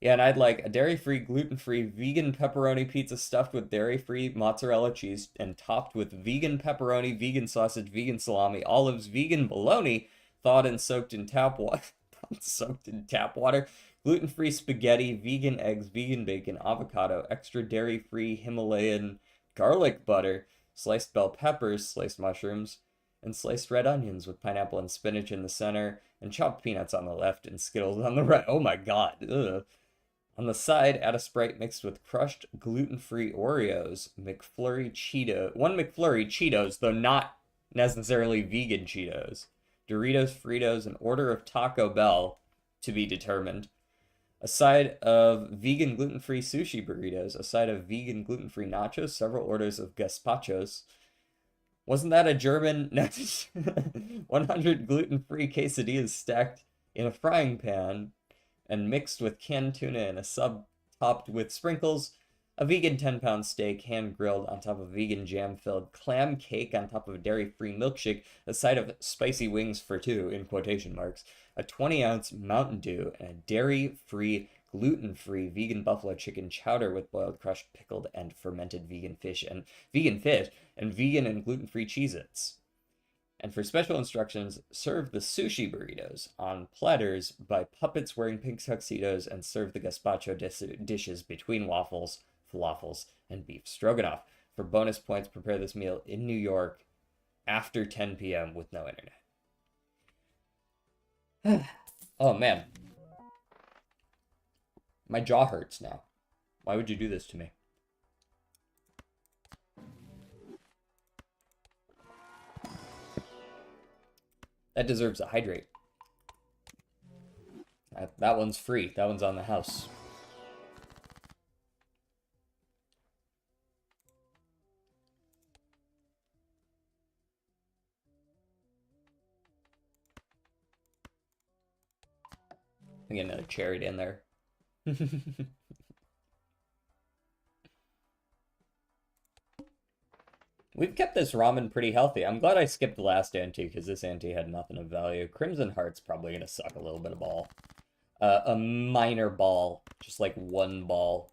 Yeah, and I'd like a dairy-free, gluten-free, vegan pepperoni pizza stuffed with dairy-free mozzarella cheese and topped with vegan pepperoni, vegan sausage, vegan salami, olives, vegan bologna, thawed and soaked in tap water, gluten-free spaghetti, vegan eggs, vegan bacon, avocado, extra dairy-free Himalayan garlic butter, sliced bell peppers, sliced mushrooms, and sliced red onions with pineapple and spinach in the center, and chopped peanuts on the left and Skittles on the right. Oh my god. Ugh. On the side, add a Sprite mixed with crushed gluten-free Oreos, McFlurry Cheeto, 1 McFlurry Cheetos, though not necessarily vegan Cheetos, Doritos, Fritos, an order of Taco Bell to be determined, a side of vegan gluten-free sushi burritos, a side of vegan gluten-free nachos, several orders of gazpachos. Wasn't that a German 100 gluten-free quesadillas stacked in a frying pan and mixed with canned tuna in a sub topped with sprinkles, a vegan 10-pound steak hand grilled on top of vegan jam-filled clam cake on top of a dairy-free milkshake, a side of spicy wings for two, in quotation marks, a 20-ounce Mountain Dew, and a dairy-free, gluten-free vegan buffalo chicken chowder with boiled, crushed, pickled, and fermented vegan fish and vegan and gluten-free Cheez-Its. And for special instructions, serve the sushi burritos on platters by puppets wearing pink tuxedos and serve the gazpacho dishes between waffles, falafels, and beef stroganoff. For bonus points, prepare this meal in New York after 10 p.m. with no internet. Oh, man. My jaw hurts now. Why would you do this to me? That deserves a hydrate. That one's free. That one's on the house. I get another cherry in there. We've kept this ramen pretty healthy. I'm glad I skipped the last ante because this ante had nothing of value. Crimson Heart's probably going to suck a little bit of ball. A minor ball. Just like one ball.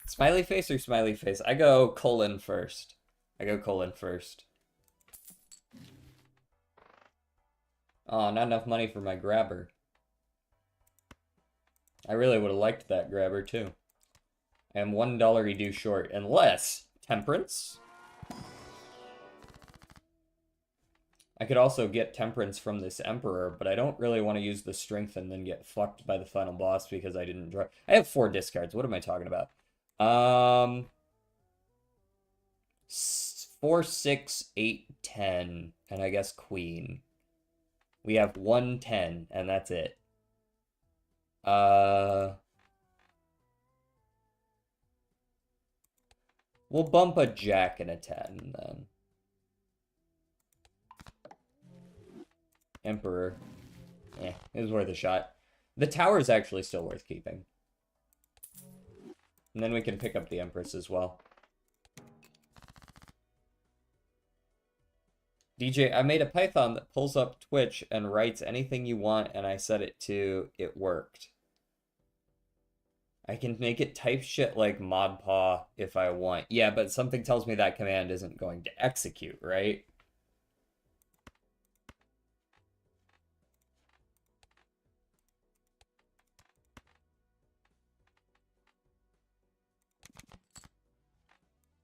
Smiley face or smiley face? I go colon first. Oh, not enough money for my grabber. I really would have liked that grabber too. I am $1 due short, unless temperance. I could also get temperance from this emperor, but I don't really want to use the strength and then get fucked by the final boss because I didn't draw. I have 4 discards. What am I talking about? 4, 6, 8, 10, and I guess queen. We have 1, 10, and that's it. We'll bump a jack and a 10 then. Emperor. It was worth a shot. The tower's actually still worth keeping. And then we can pick up the Empress as well. DJ, I made a Python that pulls up Twitch and writes anything you want, and I set it to it worked. I can make it type shit like modpaw if I want. Yeah, but something tells me that command isn't going to execute, right?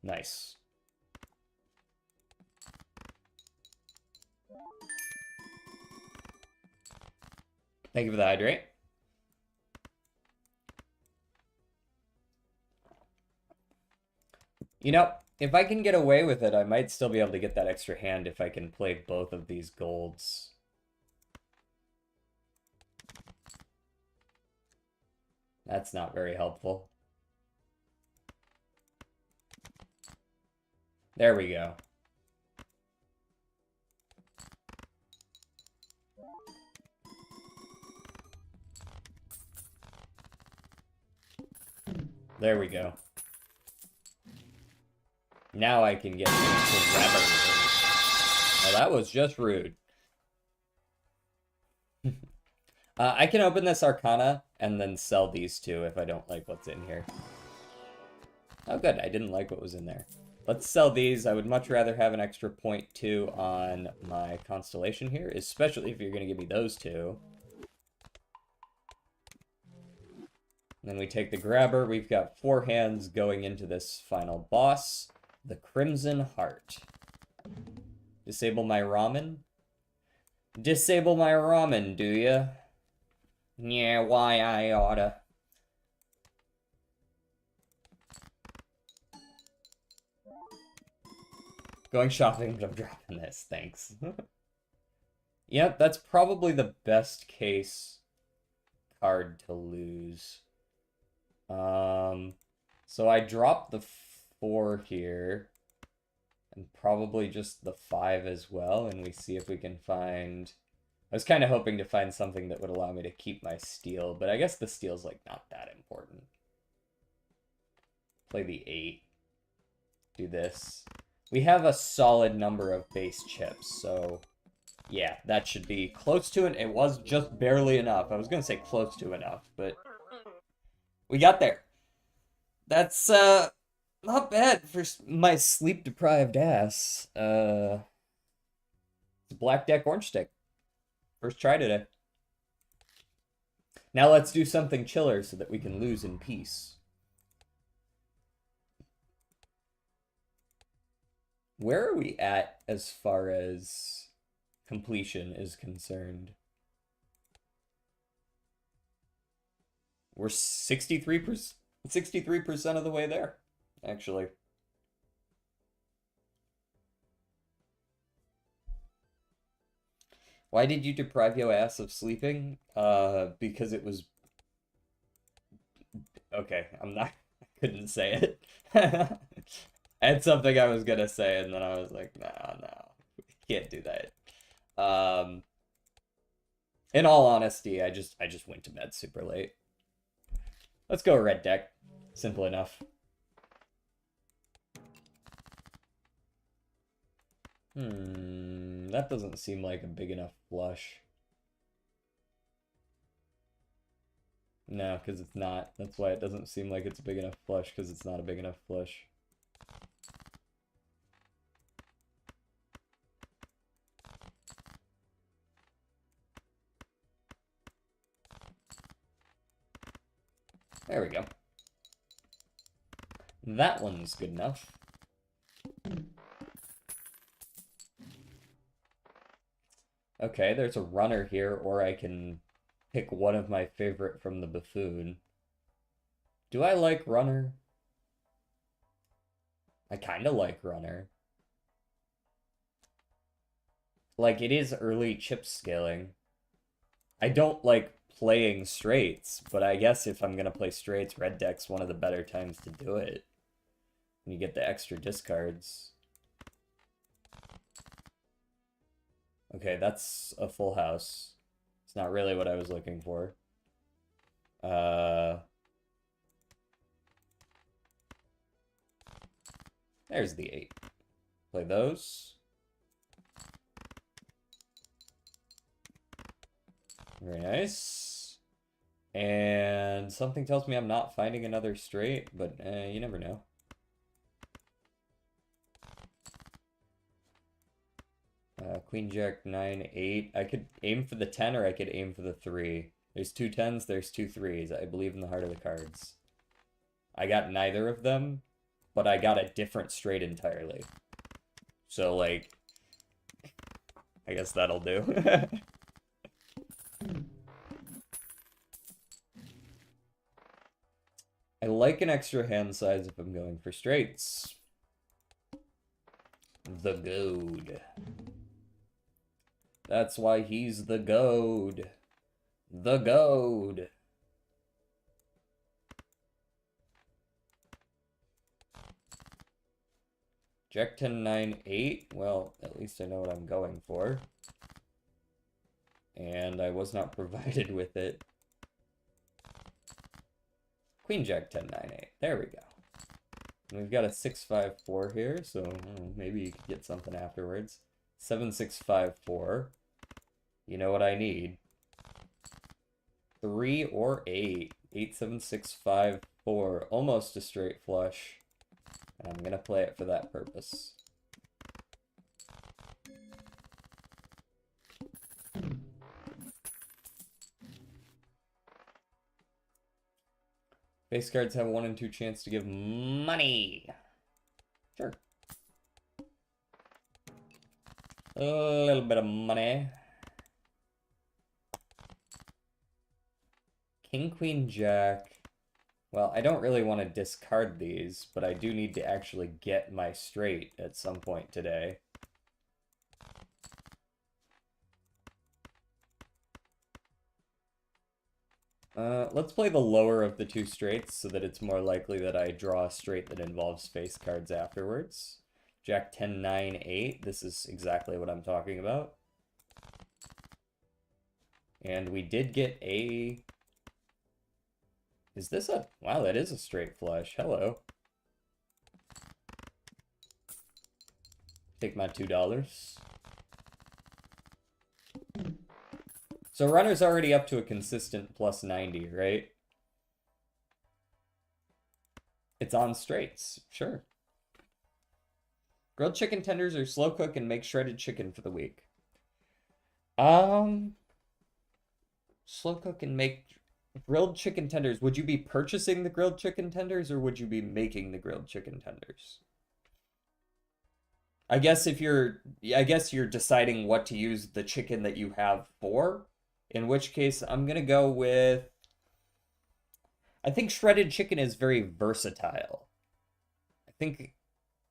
Nice. Thank you for the hydrate. You know, if I can get away with it, I might still be able to get that extra hand if I can play both of these golds. That's not very helpful. There we go. There we go. Now I can get into Rebel. Well, that was just rude. I can open this Arcana and then sell these two if I don't like what's in here. Oh, good. I didn't like what was in there. Let's sell these. I would much rather have an extra 0.2 on my Constellation here, especially if you're going to give me those two. Then we take the grabber. We've got 4 hands going into this final boss, the Crimson Heart. Disable my ramen? Disable my ramen, do ya? Yeah, why I oughta. Going shopping, but I'm dropping this, thanks. Yep, that's probably the best case card to lose. So I dropped the 4 here, and probably just the 5 as well, and we see if we can find... I was kind of hoping to find something that would allow me to keep my steel, but I guess the steel's, like, not that important. Play the 8. Do this. We have a solid number of base chips, so... yeah, that should be close to it. It was just barely enough. I was gonna say close to enough, but... we got there. That's, not bad for my sleep-deprived ass. It's a black deck orange stick. First try today. Now let's do something chiller so that we can lose in peace. Where are we at as far as completion is concerned? We're 63% of the way there, actually. Why did you deprive your ass of sleeping? Because it was... okay, I couldn't say it. I had something I was gonna say, and then I was like, no, can't do that. In all honesty, I just went to bed super late. Let's go red deck. Simple enough. That doesn't seem like a big enough flush. No, because it's not. That's why it doesn't seem like it's a big enough flush, because it's not a big enough flush. There we go. That one's good enough. Okay, there's a runner here, or I can pick one of my favorite from the buffoon. Do I like runner? I kind of like runner. Like, it is early chip scaling. I don't like playing straights, but I guess if I'm gonna play straights, red deck's one of the better times to do it. You get the extra discards. Okay, that's a full house. It's not really what I was looking for. There's the 8. Play those. Very nice. And something tells me I'm not finding another straight, but you never know. Queen, Jack, 9, 8. I could aim for the 10 or I could aim for the 3. There's 2 10s, there's 2 3s. I believe in the heart of the cards. I got neither of them, but I got a different straight entirely. So, like, I guess that'll do. I like an extra hand size if I'm going for straights. The goad. That's why he's the goad. The goad. Jack 10, 9, 8. Well, at least I know what I'm going for. And I was not provided with it. Queen, Jack 10, 9, 8. There we go. And we've got a 6, 5, 4 here, so maybe you could get something afterwards. 7, 6, 5, 4. You know what I need. 3 or 8. 8, 7, 6, 5, 4. Almost a straight flush. And I'm going to play it for that purpose. Base cards have 1 in 2 chance to give money. Sure. A little bit of money. King, Queen, Jack. Well, I don't really want to discard these, but I do need to actually get my straight at some point today. Let's play the lower of the 2 straights so that it's more likely that I draw a straight that involves face cards afterwards. Jack 10, 9, 8. This is exactly what I'm talking about. And we did get a... Is this a... Wow, that is a straight flush. Hello. Take my $2. So runner's already up to a consistent plus 90, right? It's on straights, sure. Grilled chicken tenders or slow cook and make shredded chicken for the week. Slow cook and make grilled chicken tenders. Would you be purchasing the grilled chicken tenders or would you be making the grilled chicken tenders? I guess you're deciding what to use the chicken that you have for. In which case, I'm going to go with... I think shredded chicken is very versatile. I think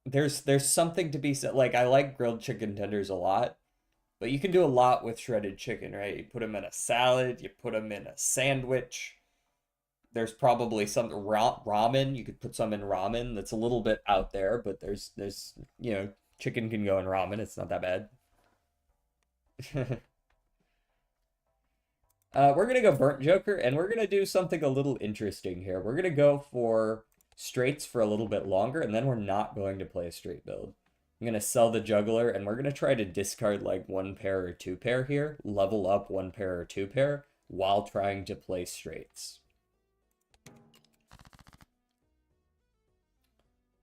there's something to be said. Like, I like grilled chicken tenders a lot. But you can do a lot with shredded chicken, right? You put them in a salad. You put them in a sandwich. There's probably some ramen. You could put some in ramen. That's a little bit out there. But there's you know, chicken can go in ramen. It's not that bad. We're going to go Burnt Joker, and we're going to do something a little interesting here. We're going to go for straights for a little bit longer, and then we're not going to play a straight build. I'm going to sell the Juggler, and we're going to try to discard like 1 pair or 2 pair here, level up 1 pair or 2 pair, while trying to play straights.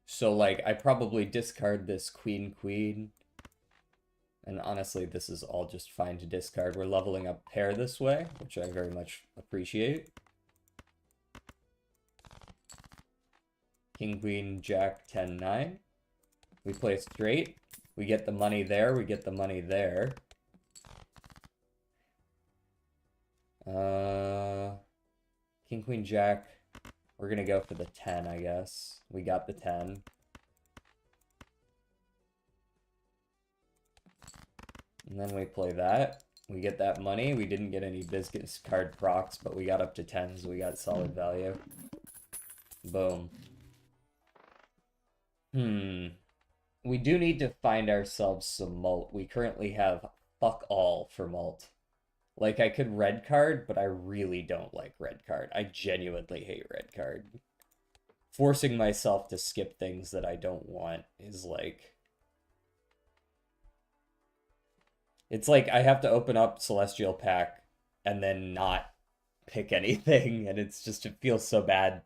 So, like, I probably discard this Queen, Queen. And honestly, this is all just fine to discard. We're leveling up pair this way, which I very much appreciate. King, Queen, Jack, 10, 9. We play straight. We get the money there. We get the money there. King, Queen, Jack. We're going to go for the 10, I guess. We got the 10. And then we play that. We get that money. We didn't get any business card procs, but we got up to 10s. So we got solid value. Boom. We do need to find ourselves some malt. We currently have fuck all for malt. Like, I could red card, but I really don't like red card. I genuinely hate red card. Forcing myself to skip things that I don't want is like... It's like I have to open up Celestial Pack and then not pick anything, and it's just, it feels so bad.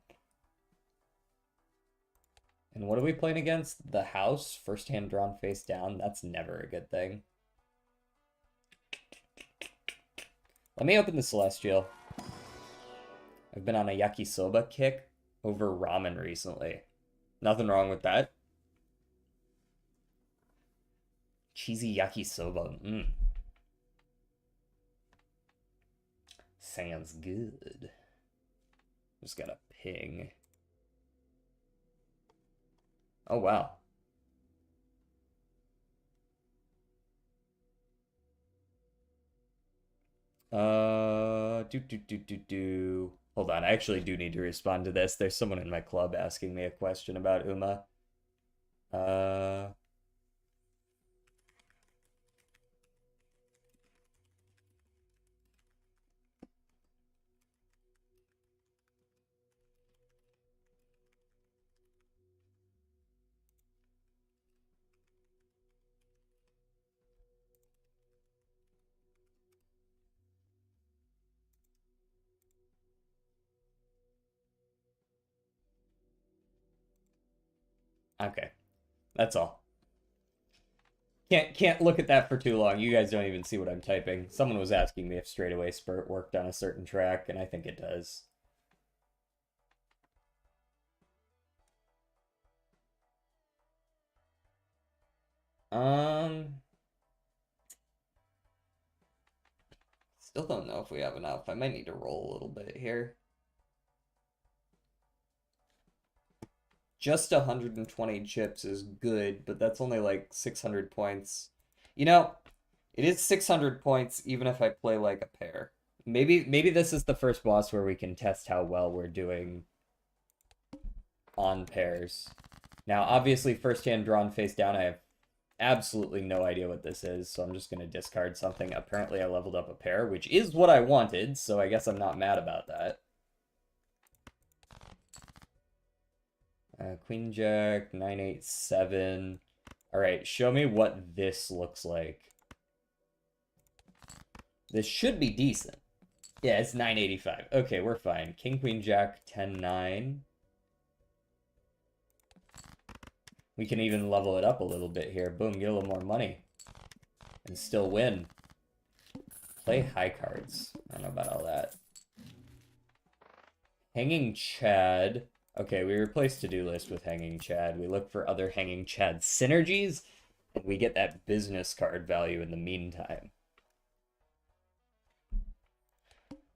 And what are we playing against? The house, first hand drawn face down. That's never a good thing. Let me open the Celestial. I've been on a yakisoba kick over ramen recently. Nothing wrong with that. Cheesy yakisoba. Sounds good. Just got a ping. Oh, wow. Hold on, I actually do need to respond to this. There's someone in my club asking me a question about Uma. Okay, that's all. Can't look at that for too long. You guys don't even see what I'm typing. Someone was asking me if Straightaway Spurt worked on a certain track, and I think it does. Still don't know if we have enough. I might need to roll a little bit here. Just 120 chips is good, but that's only like 600 points. You know, it is 600 points even if I play like a pair. Maybe this is the first boss where we can test how well we're doing on pairs. Now, obviously, first hand drawn face down, I have absolutely no idea what this is, so I'm just going to discard something. Apparently, I leveled up a pair, which is what I wanted, so I guess I'm not mad about that. Queen Jack, 987. Alright, show me what this looks like. This should be decent. Yeah, it's 985. Okay, we're fine. King, Queen, Jack, 10-9. We can even level it up a little bit here. Boom, get a little more money. And still win. Play high cards. I don't know about all that. Hanging Chad. Okay, we replace to-do list with Hanging Chad. We look for other Hanging Chad synergies, and we get that business card value in the meantime.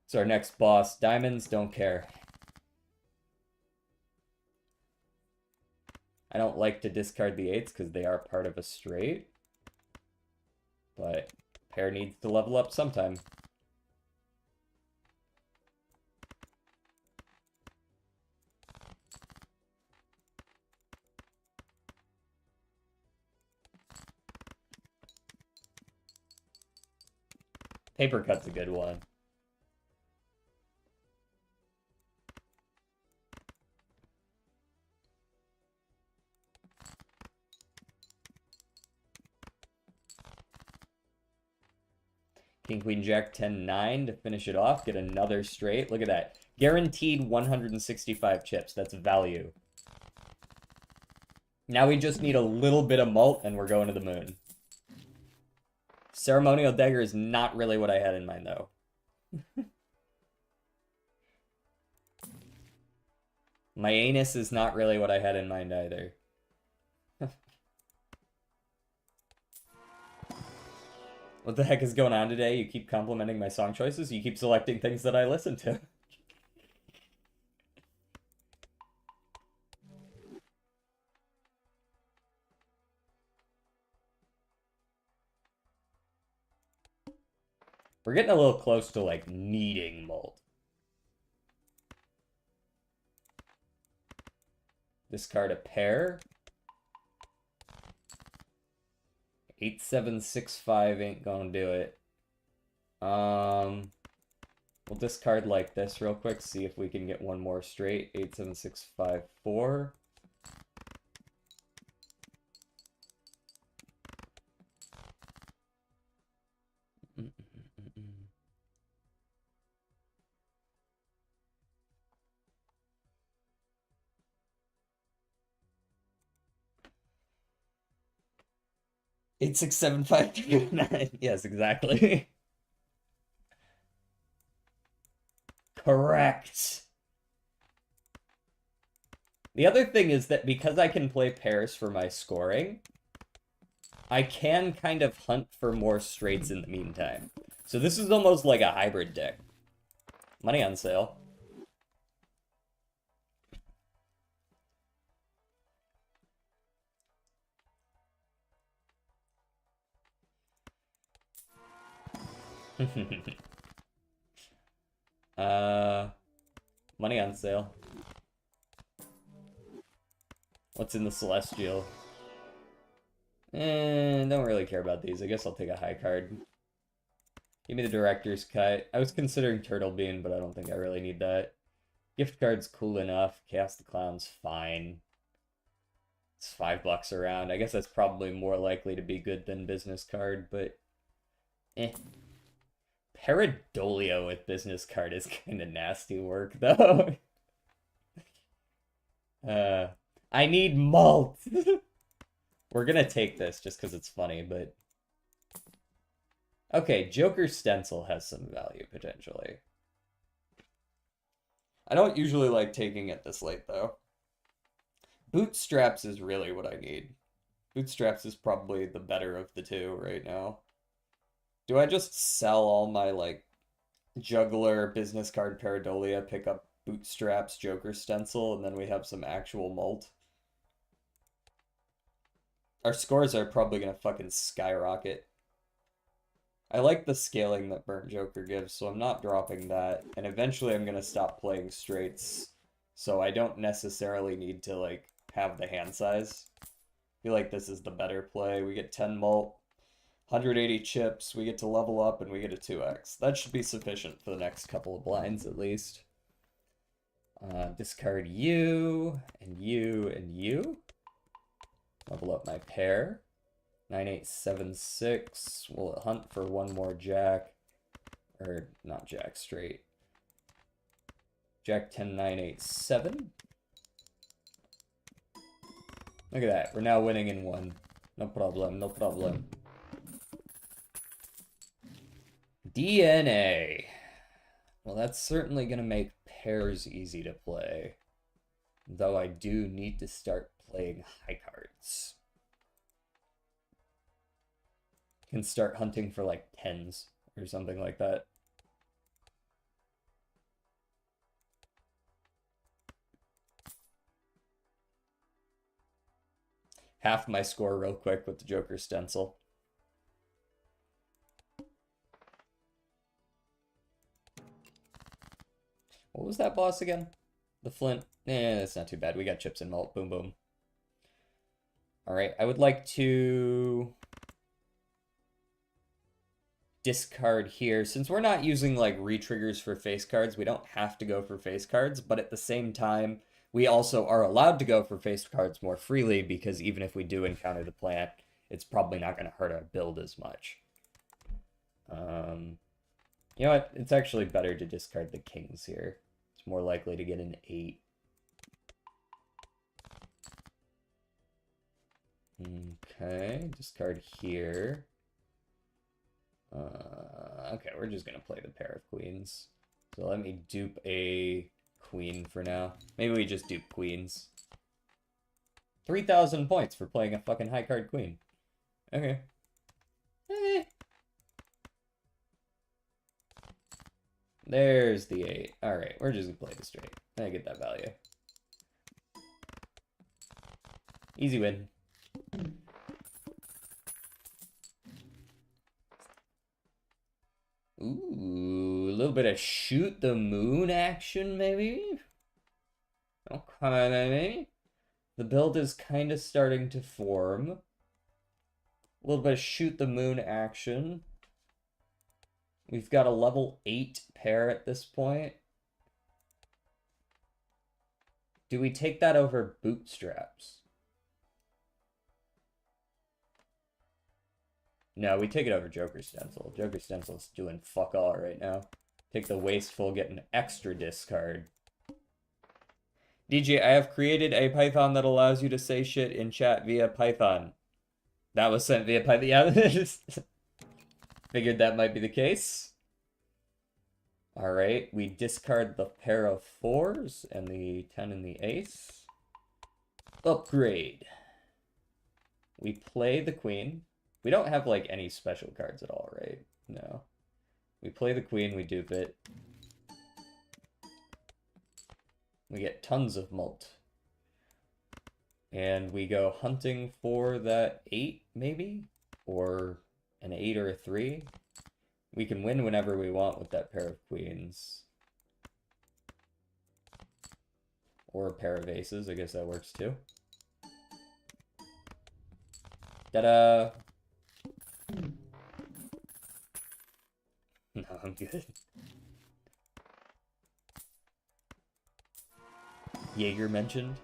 So our next boss, diamonds, don't care. I don't like to discard the 8s because they are part of a straight. But pair needs to level up sometime. Paper cut's a good one. King, Queen, Jack, 10-9 to finish it off. Get another straight. Look at that. Guaranteed 165 chips. That's value. Now we just need a little bit of malt, and we're going to the moon. Ceremonial Dagger is not really what I had in mind, though. My anus is not really what I had in mind, either. What the heck is going on today? You keep complimenting my song choices? You keep selecting things that I listen to. We're getting a little close to, like, needing malt. Discard a pair. 8765 ain't gonna do it. We'll discard like this real quick, see if we can get one more straight. 87654. Eight, 6, 7, 5, 3, 9. Yes, exactly. Correct. The other thing is that because I can play pairs for my scoring, I can kind of hunt for more straights in the meantime. So this is almost like a hybrid deck. Money on sale. Money on sale. What's in the Celestial? Don't really care about these. I guess I'll take a high card. Give me the Director's Cut. I was considering Turtle Bean, but I don't think I really need that. Gift card's cool enough. Chaos the Clown's fine. It's $5 around. I guess that's probably more likely to be good than business card, but eh. Paradolio with business card is kind of nasty work, though. I need malt. We're gonna take this just because it's funny, but... Okay, Joker Stencil has some value, potentially. I don't usually like taking it this late, though. Bootstraps is really what I need. Bootstraps is probably the better of the two right now. Do I just sell all my, like, Juggler, Business Card, Pareidolia, pick up Bootstraps, Joker Stencil, and then we have some actual mult? Our scores are probably gonna fucking skyrocket. I like the scaling that Burnt Joker gives, so I'm not dropping that. And eventually I'm gonna stop playing straights, so I don't necessarily need to, like, have the hand size. I feel like this is the better play. We get 10 mult, 180 chips, we get to level up, and we get a 2x. That should be sufficient for the next couple of blinds, at least. Discard you, and you, and you. Level up my pair. 9876. We'll hunt for one more jack. Or, not jack, straight. Jack 10987. Look at that. We're now winning in one. No problem, no problem. DNA. Well, that's certainly going to make pairs easy to play. Though I do need to start playing high cards. Can start hunting for like 10s or something like that. Half my score real quick with the Joker Stencil. What was that boss again? The Flint. That's not too bad. We got chips and malt. Boom, boom. Alright, I would like to discard here. Since we're not using like re-triggers for face cards, we don't have to go for face cards, but at the same time, we also are allowed to go for face cards more freely because even if we do encounter the plant, it's probably not going to hurt our build as much. You know what? It's actually better to discard the kings here. It's more likely to get an 8. Okay, discard here. Okay, we're just gonna play the pair of queens. So let me dupe a queen for now. Maybe we just dupe queens. 3,000 points for playing a fucking high card queen. Okay. There's the 8. Alright, we're just gonna play this straight. I get that value. Easy win. Ooh, a little bit of shoot the moon action, maybe? Okay. The build is kind of starting to form. A little bit of shoot the moon action. We've got a level 8 pair at this point. Do we take that over bootstraps? No, we take it over Joker Stencil. Joker Stencil's doing fuck all right now. Take the Wasteful, get an extra discard. DJ, I have created a Python that allows you to say shit in chat via Python. That was sent via Python. Yeah, figured that might be the case. Alright, we discard the pair of 4s and the 10 and the ace. Upgrade. We play the queen. We don't have, like, any special cards at all, right? No. We play the queen, we dupe it. We get tons of mult. And we go hunting for that 8, maybe? Or an 8 or a 3. We can win whenever we want with that pair of queens. Or a pair of aces, I guess that works too. Ta-da! No, I'm good. Jaeger mentioned.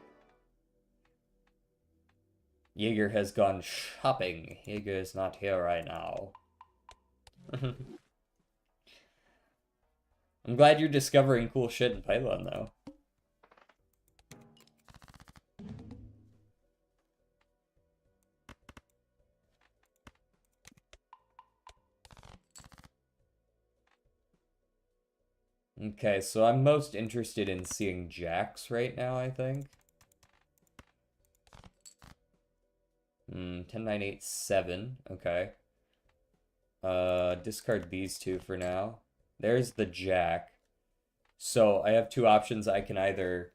Jaeger has gone shopping. Jaeger is not here right now. I'm glad you're discovering cool shit in Python, though. Okay, so I'm most interested in seeing jacks right now, I think. 10, 9, 8, 7. Okay. Discard these two for now. There's the jack. So I have two options. I can either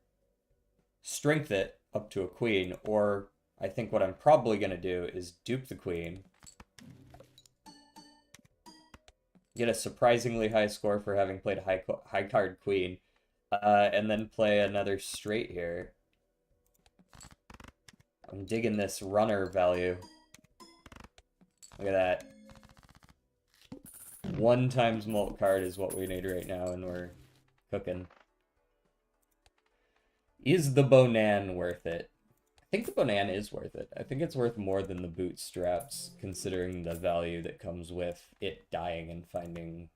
strength it up to a queen, or I think what I'm probably going to do is dupe the queen. Get a surprisingly high score for having played a high card queen. And then play another straight here. I'm digging this runner value. Look at that. 1 times mult card is what we need right now, and we're cooking. Is the Bonan worth it? I think the Bonan is worth it. I think it's worth more than the bootstraps, considering the value that comes with it dying and finding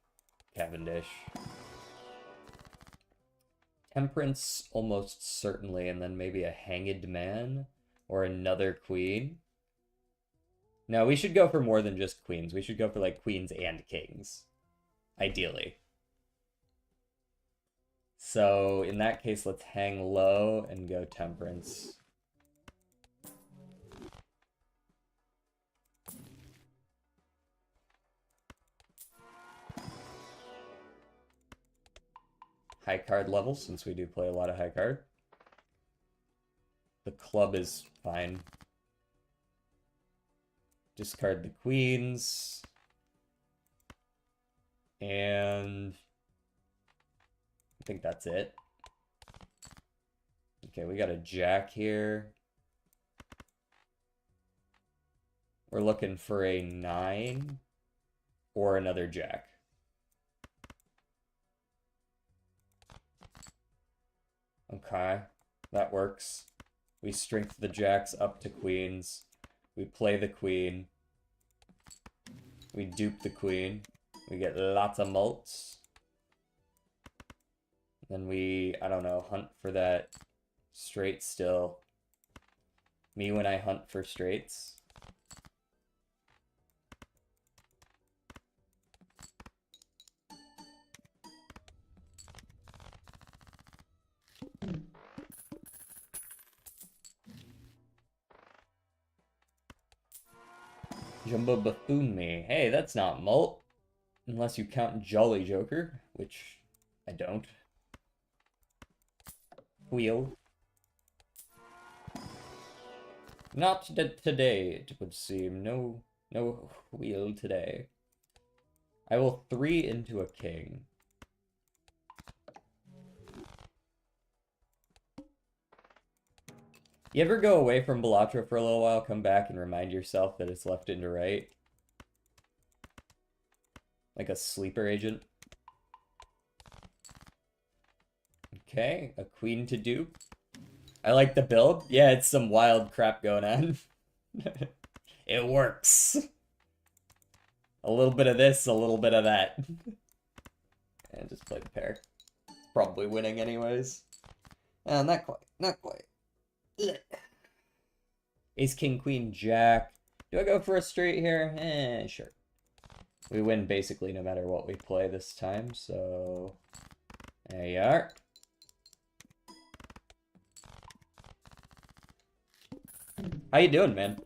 Cavendish. Temperance, almost certainly, and then maybe a Hanged Man or another queen. No, we should go for more than just queens. We should go for like queens and kings, ideally. So in that case, let's hang low and go temperance. High card level, since we do play a lot of high card. The club is fine. Discard the queens. And I think that's it. Okay, we got a jack here. We're looking for a 9 or another jack. Okay, that works. We strength the jacks up to queens. We play the queen. We dupe the queen. We get lots of mults. Then we, I don't know, hunt for that straight still. Me when I hunt for straights. Jumbo Buffoon me. Hey, that's not mult. Unless you count Jolly Joker, which I don't. Wheel. Not today, it would seem. No wheel today. I will 3 into a king. You ever go away from Balatro for a little while, come back and remind yourself that it's left into right? Like a sleeper agent. Okay, a queen to dupe. I like the build. Yeah, it's some wild crap going on. It works. A little bit of this, a little bit of that. And just play the pair. Probably winning anyways. Not quite, not quite. Ace, king, queen, jack. Do I go for a straight here? Sure. We win basically no matter what we play this time, so there you are. How you doing, man?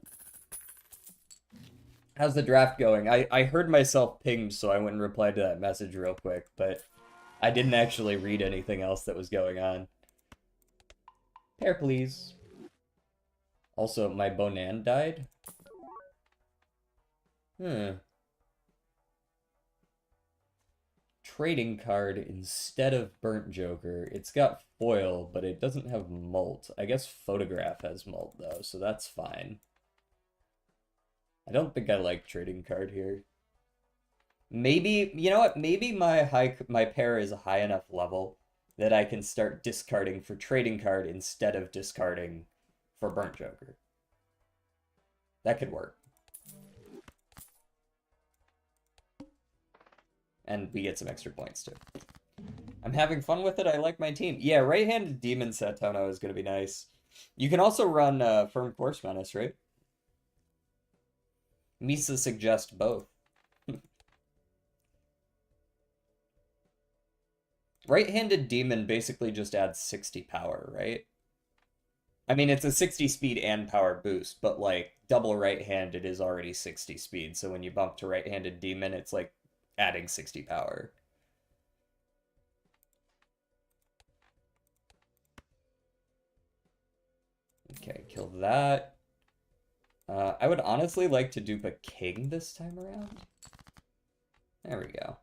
How's the draft going? I heard myself pinged, so I went and replied to that message real quick, but I didn't actually read anything else that was going on. Pair, please. Also, my Bonan died. Trading card instead of Burnt Joker. It's got foil, but it doesn't have mult. I guess Photograph has mult, though, so that's fine. I don't think I like trading card here. Maybe, you know what? Maybe my pair is a high enough level that I can start discarding for trading card instead of discarding for Burnt Joker. That could work. And we get some extra points too. I'm having fun with it. I like my team. Yeah, right-handed Demon Satono is going to be nice. You can also run Firm Course Menace, right? Misa suggests both. Right-handed Demon basically just adds 60 power, right? I mean, it's a 60 speed and power boost, but like double right-handed is already 60 speed, so when you bump to right-handed demon, it's like adding 60 power. Okay, kill that. I would honestly like to dupe a king this time around. There we go.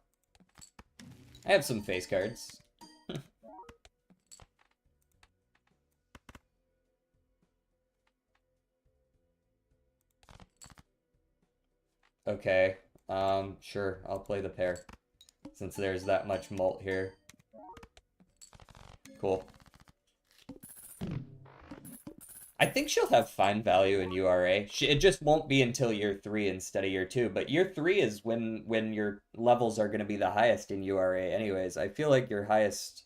I have some face cards. Okay, sure, I'll play the pair, since there's that much mult here. Cool. I think she'll have fine value in URA. It just won't be until year 3 instead of year 2, but year 3 is when your levels are going to be the highest in URA anyways. I feel like your highest...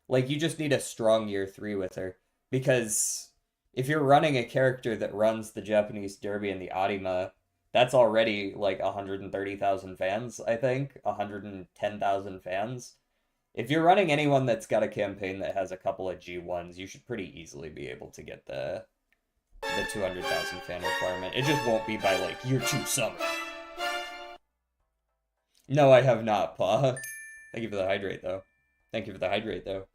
Like, you just need a strong year 3 with her, because if you're running a character that runs the Japanese Derby and the Arima, that's already like 130,000 fans, I think. 110,000 fans. If you're running anyone that's got a campaign that has a couple of G1s, you should pretty easily be able to get the 200,000 fan requirement. It just won't be by like year 2 summer. No, I have not, Paw. Thank you for the hydrate, though. Thank you for the hydrate, though.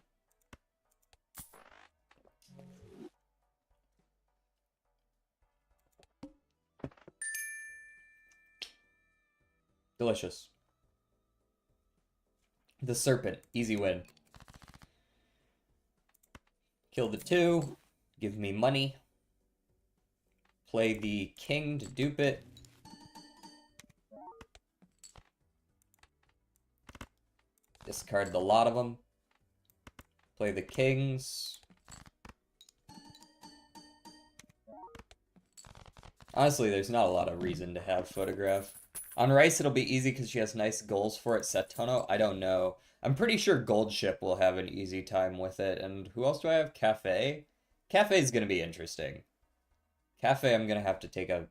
Delicious. The serpent. Easy win. Kill the 2. Give me money. Play the king to dupe it. Discard the lot of them. Play the kings. Honestly, there's not a lot of reason to have photograph. On Rice, it'll be easy because she has nice goals for it. Setono, I don't know. I'm pretty sure Gold Ship will have an easy time with it. And who else do I have? Cafe? Cafe's gonna be interesting. Cafe, I'm gonna have to take a...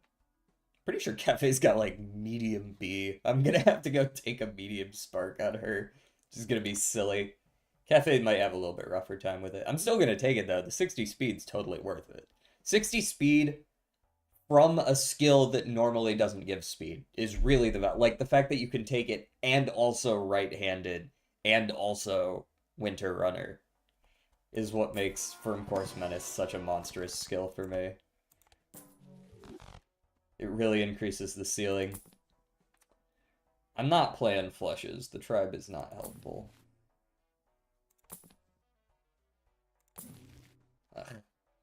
Pretty sure Cafe's got, like, medium B. I'm gonna have to go take a medium spark on her. Which is gonna be silly. Cafe might have a little bit rougher time with it. I'm still gonna take it, though. The 60 speed's totally worth it. 60 speed... from a skill that normally doesn't give speed is really like the fact that you can take it and also right-handed and also Winter Runner is what makes Firm Course Menace such a monstrous skill for me. It really increases the ceiling. I'm not playing flushes. The tribe is not helpful. Ugh.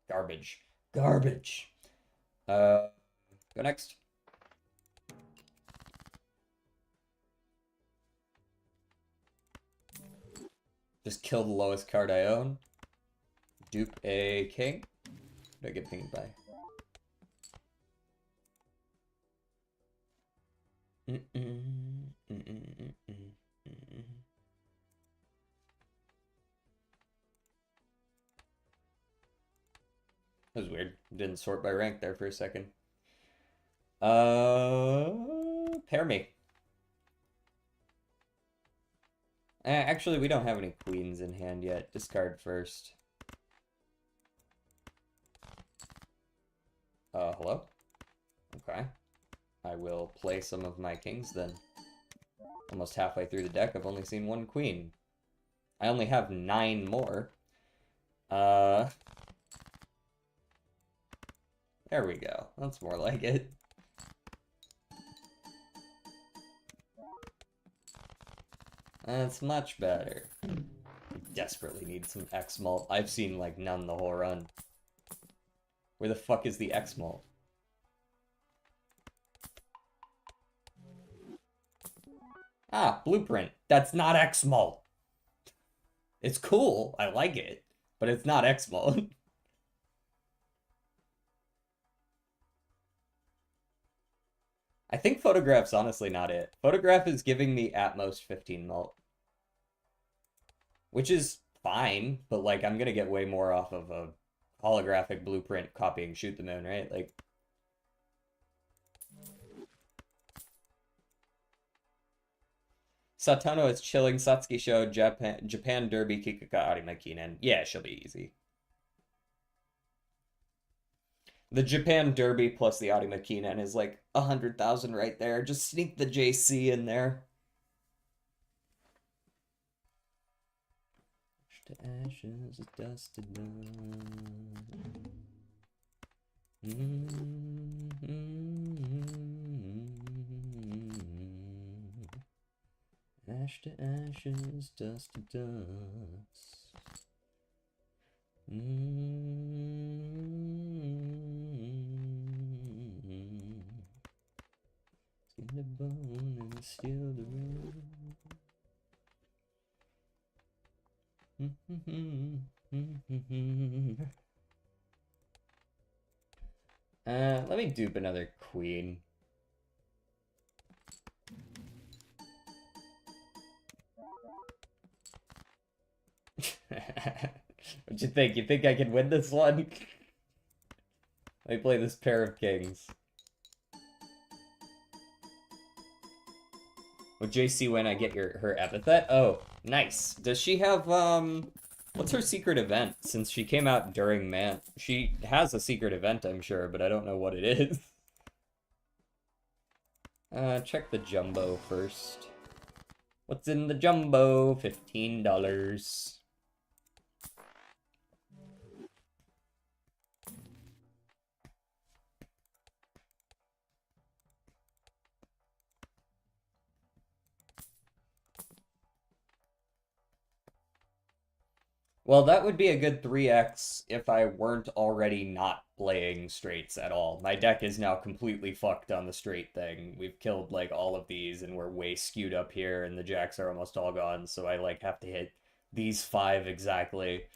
Garbage. Garbage. Go next. Just kill the lowest card I own. Dupe a king. Did I get pinged by? That was weird. Didn't sort by rank there for a second. Pair me. Actually, we don't have any queens in hand yet. Discard first. Hello? Okay. I will play some of my kings then. Almost halfway through the deck, I've only seen one queen. I only have 9 more. There we go. That's more like it. That's much better. I desperately need some X-Malt. I've seen, like, none the whole run. Where the fuck is the X-Malt? Ah, Blueprint. That's not X-Malt. It's cool. I like it. But it's not X-Malt. I think Photograph's honestly not it. Photograph is giving me at most 15 mult. Which is fine, but like I'm gonna get way more off of a holographic blueprint copying Shoot the Moon, right? Like Satono is chilling. Satsuki Show, Japan Derby, Kikuka Arima Kinen. Yeah, she'll be easy. The Japan Derby plus the Arimakinen is like 100,000 right there. Just sneak the JC in there. To ashes, dust to dawn. Ash to ashes, dust to dust. Skin to bone and steel the room. Let me dupe another queen. What'd you think? You think I can win this one? Let me play this pair of kings. With JC when I get her epithet? Oh, nice. Does she have, what's her secret event? Since she came out during Man... She has a secret event, I'm sure, but I don't know what it is. Check the jumbo first. What's in the jumbo? $15. Well, that would be a good 3x if I weren't already not playing straights at all. My deck is now completely fucked on the straight thing. We've killed, like, all of these, and we're way skewed up here, and the jacks are almost all gone, so I, like, have to hit these 5 exactly.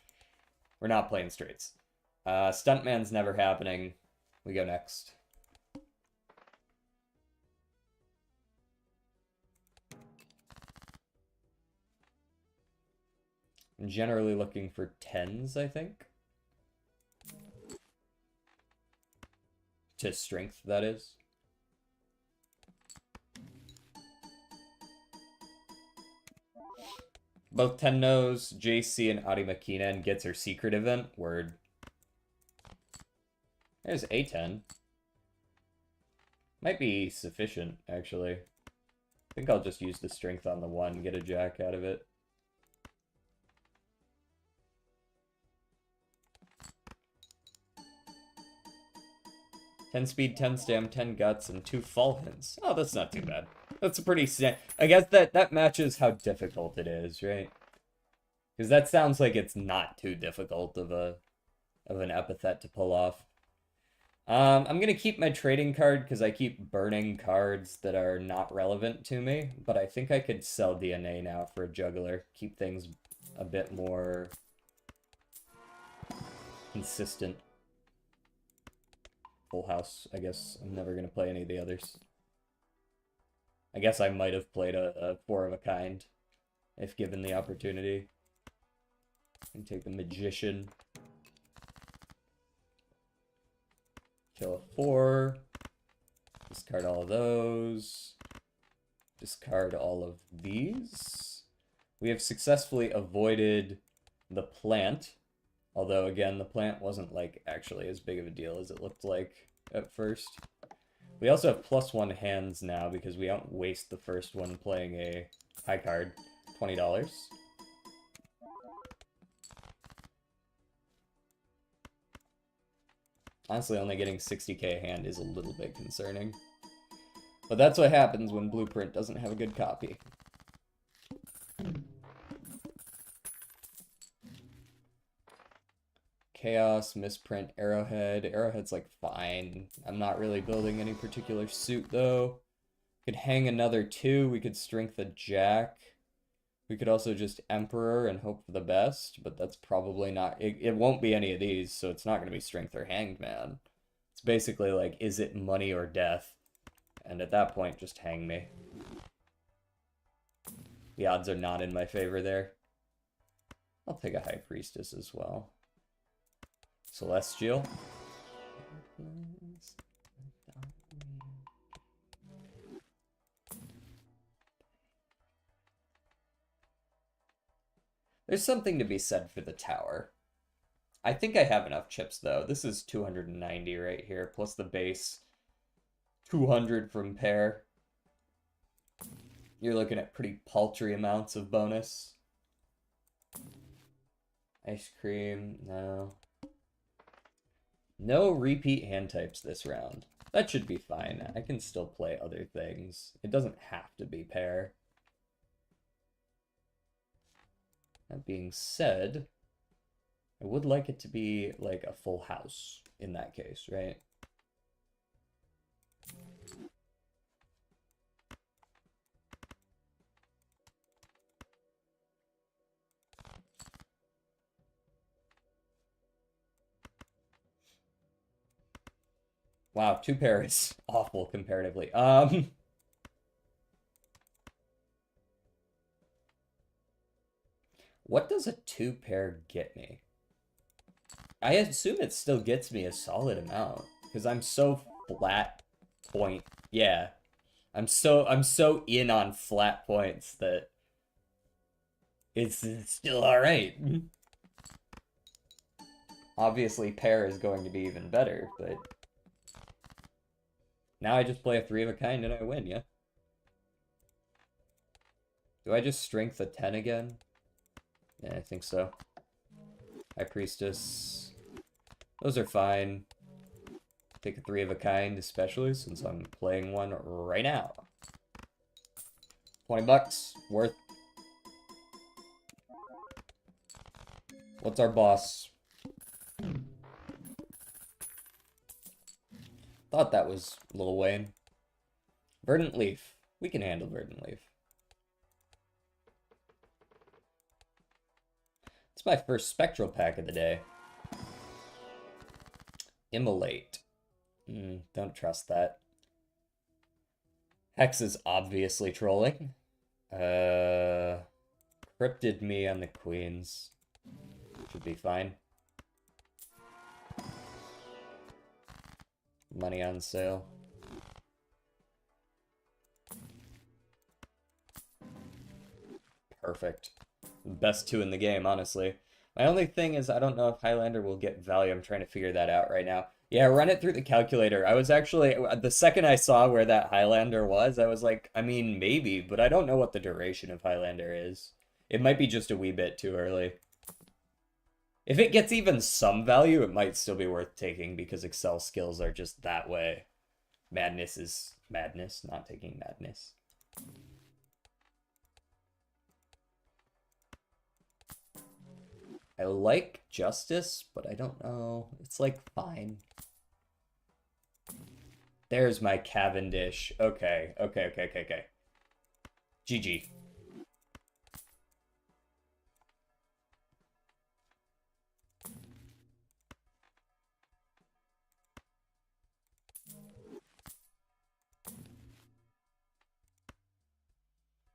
We're not playing straights. Stuntman's never happening. We go next. I'm generally looking for 10s, I think. To strength, that is. Both Tenno's, JC, and Arimakinen gets her secret event. Word. There's a 10. Might be sufficient, actually. I think I'll just use the strength on the 1, get a jack out of it. Ten speed, 10 stam, 10 guts, and 2 Falcons. Oh, that's not too bad. That's a pretty... I guess that matches how difficult it is, right? Because that sounds like it's not too difficult of an epithet to pull off. I'm gonna keep my trading card because I keep burning cards that are not relevant to me, but I think I could sell DNA now for a juggler. Keep things a bit more consistent. Full house, I guess. I'm never gonna play any of the others. I guess I might have played a 4 of a kind if given the opportunity. And take the magician. Kill a 4. Discard all of those. Discard all of these. We have successfully avoided the plant. Although, again, the plant wasn't, like, actually as big of a deal as it looked like at first. We also have +1 hands now because we don't waste the first one playing a high card. $20. Honestly, only getting 60k a hand is a little bit concerning. But that's what happens when Blueprint doesn't have a good copy. Chaos, Misprint, Arrowhead. Arrowhead's like fine. I'm not really building any particular suit though. Could hang another 2. We could strength a jack. We could also just Emperor and hope for the best, but that's probably not... It won't be any of these, so it's not going to be strength or hanged man. It's basically like, is it money or death? And at that point, just hang me. The odds are not in my favor there. I'll take a High Priestess as well. Celestial. There's something to be said for the tower. It's I think I have enough chips though. This is 290 right here, plus the base 200 from pair. You're looking at pretty paltry amounts of bonus. Ice cream, no. No repeat hand types this round. That should be fine. I can still play other things. It doesn't have to be pair. That being said, I would like it to be like a full house in that case, right? Wow, two pair is awful comparatively. What does a two pair get me? I assume it still gets me a solid amount because I'm so flat point. Yeah. I'm so in on flat points that it's still all right. Obviously pair is going to be even better, but now I just play a 3 of a kind and I win, yeah? Do I just strength a 10 again? Yeah, I think so. High Priestess. Those are fine. Take a 3 of a kind, especially since I'm playing one right now. 20 bucks. Worth. What's our boss? Thought that was Lil Wayne. Verdant Leaf. We can handle Verdant Leaf. It's my first spectral pack of the day. Immolate. Don't trust that. Hex is obviously trolling. Cryptid me on the queens. Should be fine. Money on sale. Perfect. Best two in the game, honestly. My only thing is I don't know if Highlander will get value. I'm trying to figure that out right now. Yeah, run it through the calculator. I was actually, the second I saw where that Highlander was, I was like, I mean, maybe, but I don't know what the duration of Highlander is. It might be just a wee bit too early. If it gets even some value, it might still be worth taking because Excel skills are just that way. Madness is madness, not taking madness. I like Justice, but I don't know. It's like fine. There's my Cavendish. Okay. GG.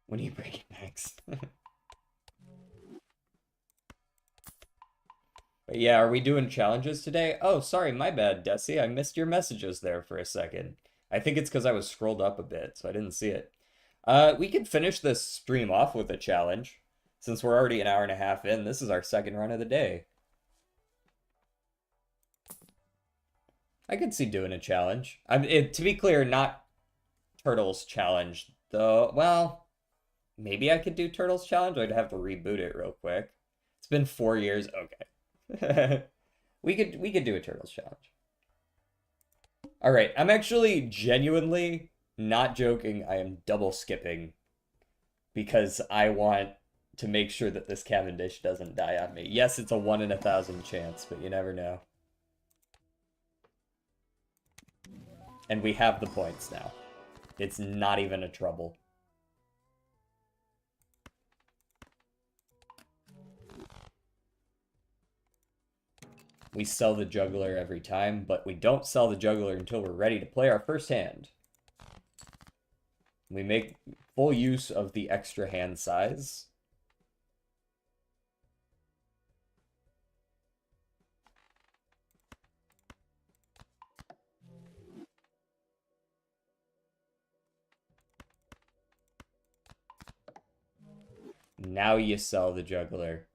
When you break it next. But yeah, are we doing challenges today? Oh, sorry, my bad, Desi. I missed your messages there for a second. I think it's because I was scrolled up a bit, so I didn't see it. We could finish this stream off with a challenge. Since we're already an hour and a half in, this is our second run of the day. I could see doing a challenge. To be clear, not Turtles challenge, though. Well, maybe I could do Turtles challenge. I'd have to reboot it real quick. It's been 4 years. Okay. we could do a Turtles challenge. All right, I'm actually genuinely not joking. I am double skipping because I want to make sure that this Cavendish doesn't die on me. Yes, it's a 1 in 1,000 chance, but you never know. And we have the points now. It's not even a trouble. We sell the juggler every time, but we don't sell the juggler until we're ready to play our first hand. We make full use of the extra hand size. Now you sell the juggler.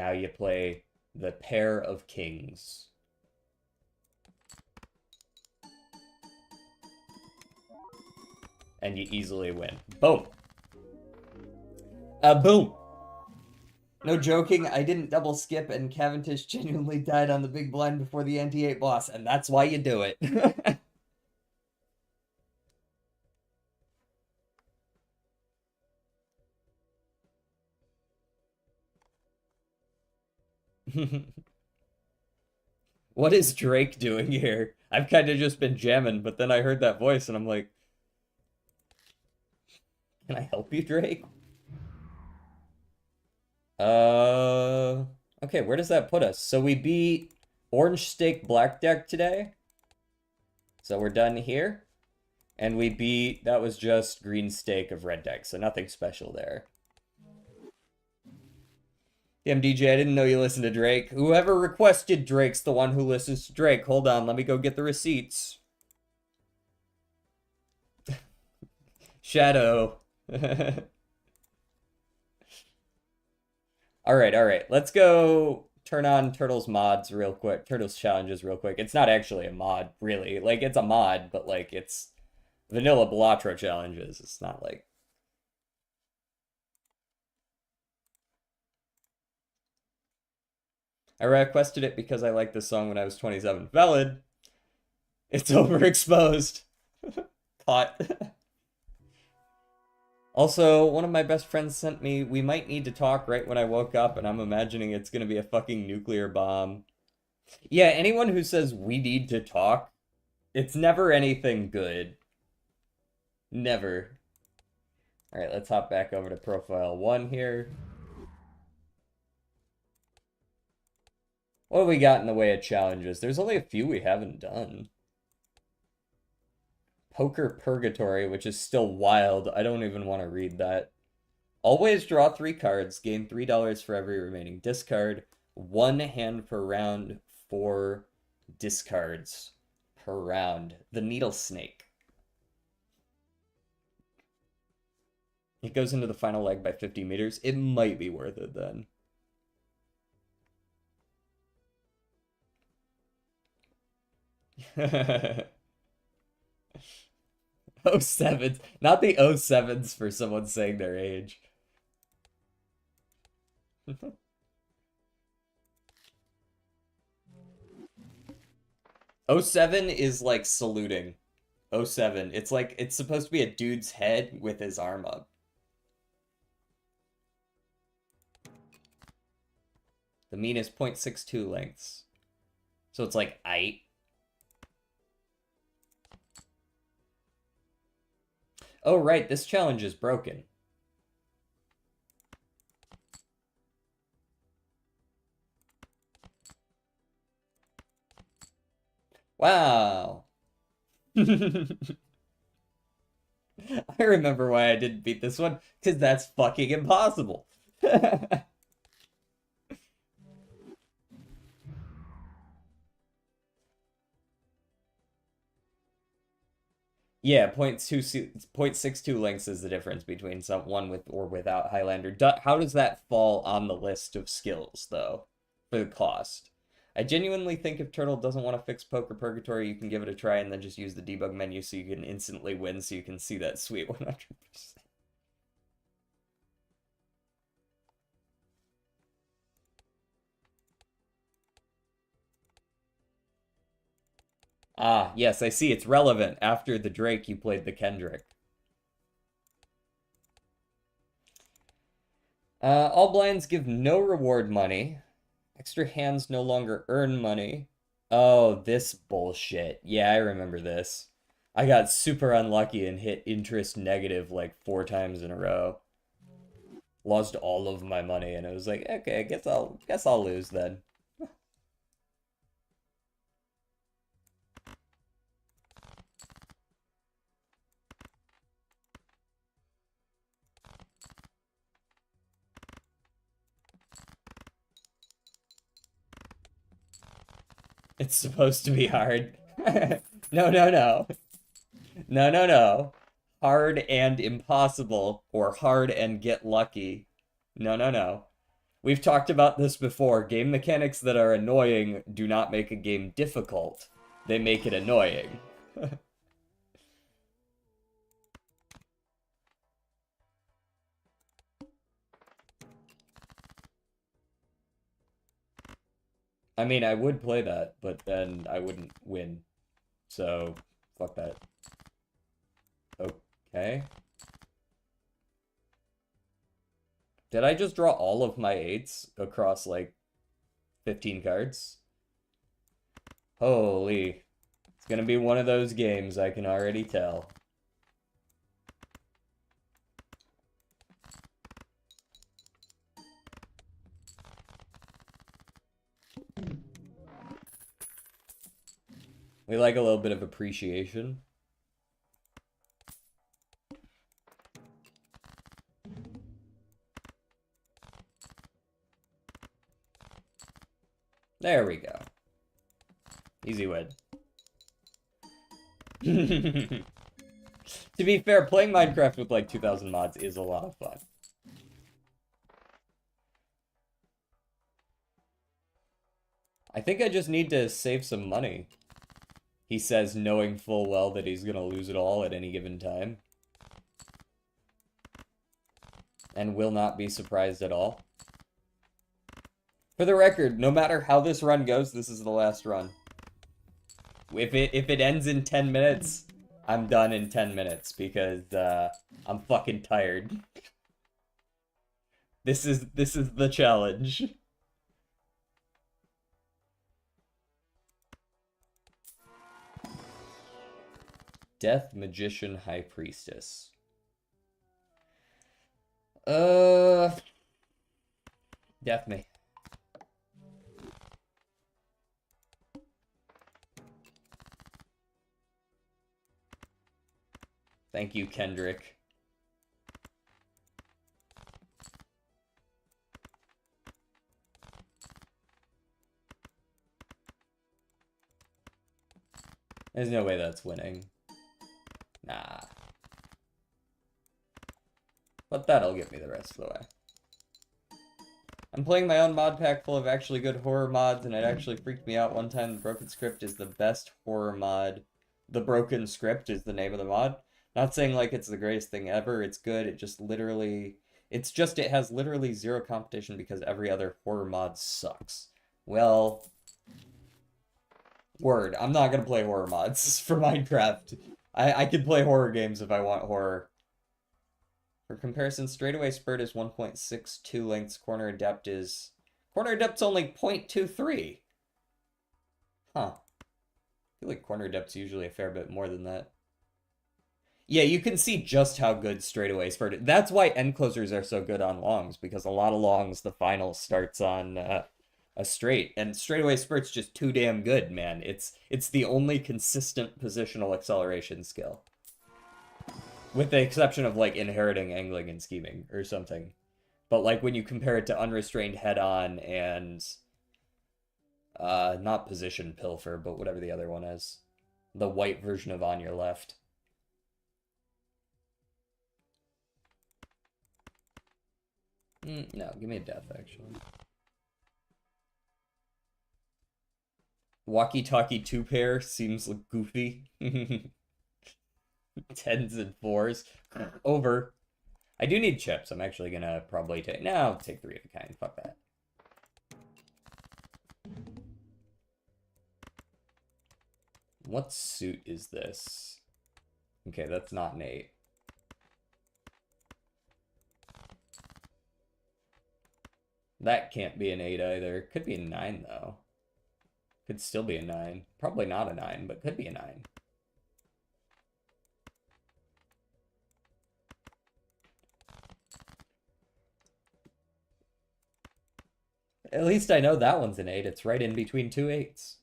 Now you play the pair of kings. And you easily win. Boom. Boom. No joking, I didn't double skip, and Cavendish genuinely died on the big blind before the NT8 boss, and that's why you do it. What is Drake doing here? I've kind of just been jamming, but then I heard that voice, and I'm like, can I help you, Drake? Okay, where does that put us? So we beat Orange Steak Black Deck today. So we're done here. And we beat, that was just Green Steak of Red Deck, so nothing special there. Damn, DJ, I didn't know you listened to Drake. Whoever requested Drake's the one who listens to Drake. Hold on, let me go get the receipts. Shadow. Alright, let's go turn on Turtles mods real quick. Turtles challenges real quick. It's not actually a mod, really. Like, it's a mod, but, like, it's vanilla Balatro challenges. It's not like... I requested it because I liked this song when I was 27. Valid. It's overexposed. Caught. Also, one of my best friends sent me, we might need to talk right when I woke up, and I'm imagining it's gonna be a fucking nuclear bomb. Yeah, anyone who says we need to talk, it's never anything good. Never. Alright, let's hop back over to profile 1 here. What have we got in the way of challenges? There's only a few we haven't done. Poker Purgatory, which is still wild. I don't even want to read that. Always draw 3 cards. Gain $3 for every remaining discard. 1 hand per round. 4 discards per round. The Needle Snake. It goes into the final leg by 50 meters. It might be worth it then. '07s. Not the '07s for someone saying their age. '07 is like saluting. '07. It's like, it's supposed to be a dude's head with his arm up. The mean is 0.62 lengths. So it's like 8. Oh, right, this challenge is broken. Wow. I remember why I didn't beat this one, because that's fucking impossible. Yeah, 0.62 lengths is the difference between one with or without Highlander. How does that fall on the list of skills, though, for the cost? I genuinely think if Turtle doesn't want to fix Poker Purgatory, you can give it a try and then just use the debug menu so you can instantly win so you can see that sweet 100%. Ah, yes, I see. It's relevant. After the Drake, you played the Kendrick. All blinds give no reward money. Extra hands no longer earn money. Oh, this bullshit. Yeah, I remember this. I got super unlucky and hit interest negative like 4 times in a row. Lost all of my money, and it was like, okay, I guess I'll lose then. It's supposed to be hard. No, no, no. No, no, no. Hard and impossible, or hard and get lucky. No, no, no. We've talked about this before. Game mechanics that are annoying do not make a game difficult. They make it annoying. I mean, I would play that, but then I wouldn't win. So, fuck that. Okay. Did I just draw all of my 8s across, like, 15 cards? Holy. It's gonna be one of those games, I can already tell. We like a little bit of appreciation. There we go. Easy win. To be fair, playing Minecraft with like 2,000 mods is a lot of fun. I think I just need to save some money. He says, knowing full well that he's gonna lose it all at any given time. And will not be surprised at all. For the record, no matter how this run goes, this is the last run. If it ends in 10 minutes, I'm done in 10 minutes because I'm fucking tired. This is the challenge. Death Magician High Priestess. Death me. Thank you, Kendrick. There's no way that's winning. Nah. But that'll get me the rest of the way. I'm playing my own mod pack full of actually good horror mods, and it actually freaked me out one time. The Broken Script is the best horror mod. The Broken Script is the name of the mod. Not saying like it's the greatest thing ever, it's good, it just literally... It has literally zero competition because every other horror mod sucks. Well... Word, I'm not gonna play horror mods for Minecraft. I could play horror games if I want horror. For comparison, Straightaway Spurt is 1.62 lengths, Corner Adept is... Corner Adept's only 0.23! Huh. I feel like Corner Adept's usually a fair bit more than that. Yeah, you can see just how good Straightaway Spurt is. That's why end closers are so good on longs, because a lot of longs, the final starts on a straight, and Straightaway Spurt's just too damn good, man. It's the only consistent positional acceleration skill. With the exception of, like, inheriting, angling, and scheming, or something. But, like, when you compare it to Unrestrained Head-On and... not Position Pilfer, but whatever the other one is. The white version of On Your Left. No, give me a death, actually. Walkie-talkie 2-pair seems like goofy. 10s and 4s. Over. I do need chips. I'm actually gonna probably take... No, I'll take 3 of a kind. Fuck that. What suit is this? Okay, that's not an 8. That can't be an 8 either. Could be a 9, though. Could still be a 9. Probably not a 9, but could be a 9. At least I know that one's an 8. It's right in between 2 8s.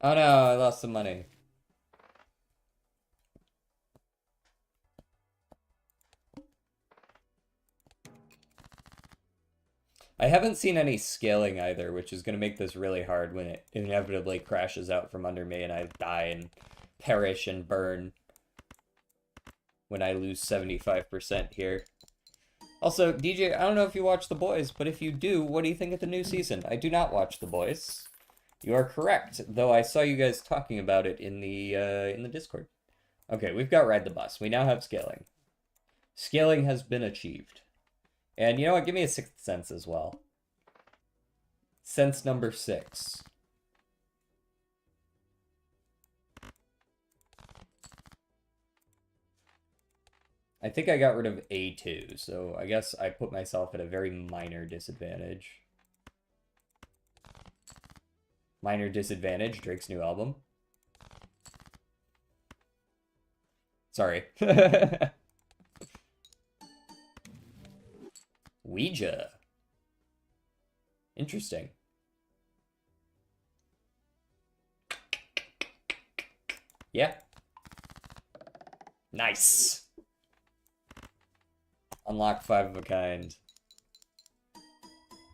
Oh no, I lost some money. I haven't seen any scaling either, which is going to make this really hard when it inevitably crashes out from under me and I die in perish and burn when I lose 75% here. Also, DJ, I don't know if you watch The Boys, but if you do, what do you think of the new season? I do not watch The Boys. You are correct, though I saw you guys talking about it in the Discord. Okay, we've got Ride the Bus. We now have scaling. Scaling has been achieved. And you know what? Give me a sixth sense as well. Sense number 6. I think I got rid of A2, so I guess I put myself at a very minor disadvantage. Minor Disadvantage, Drake's new album. Sorry. Ouija. Interesting. Yeah. Nice. Unlock 5 of a kind.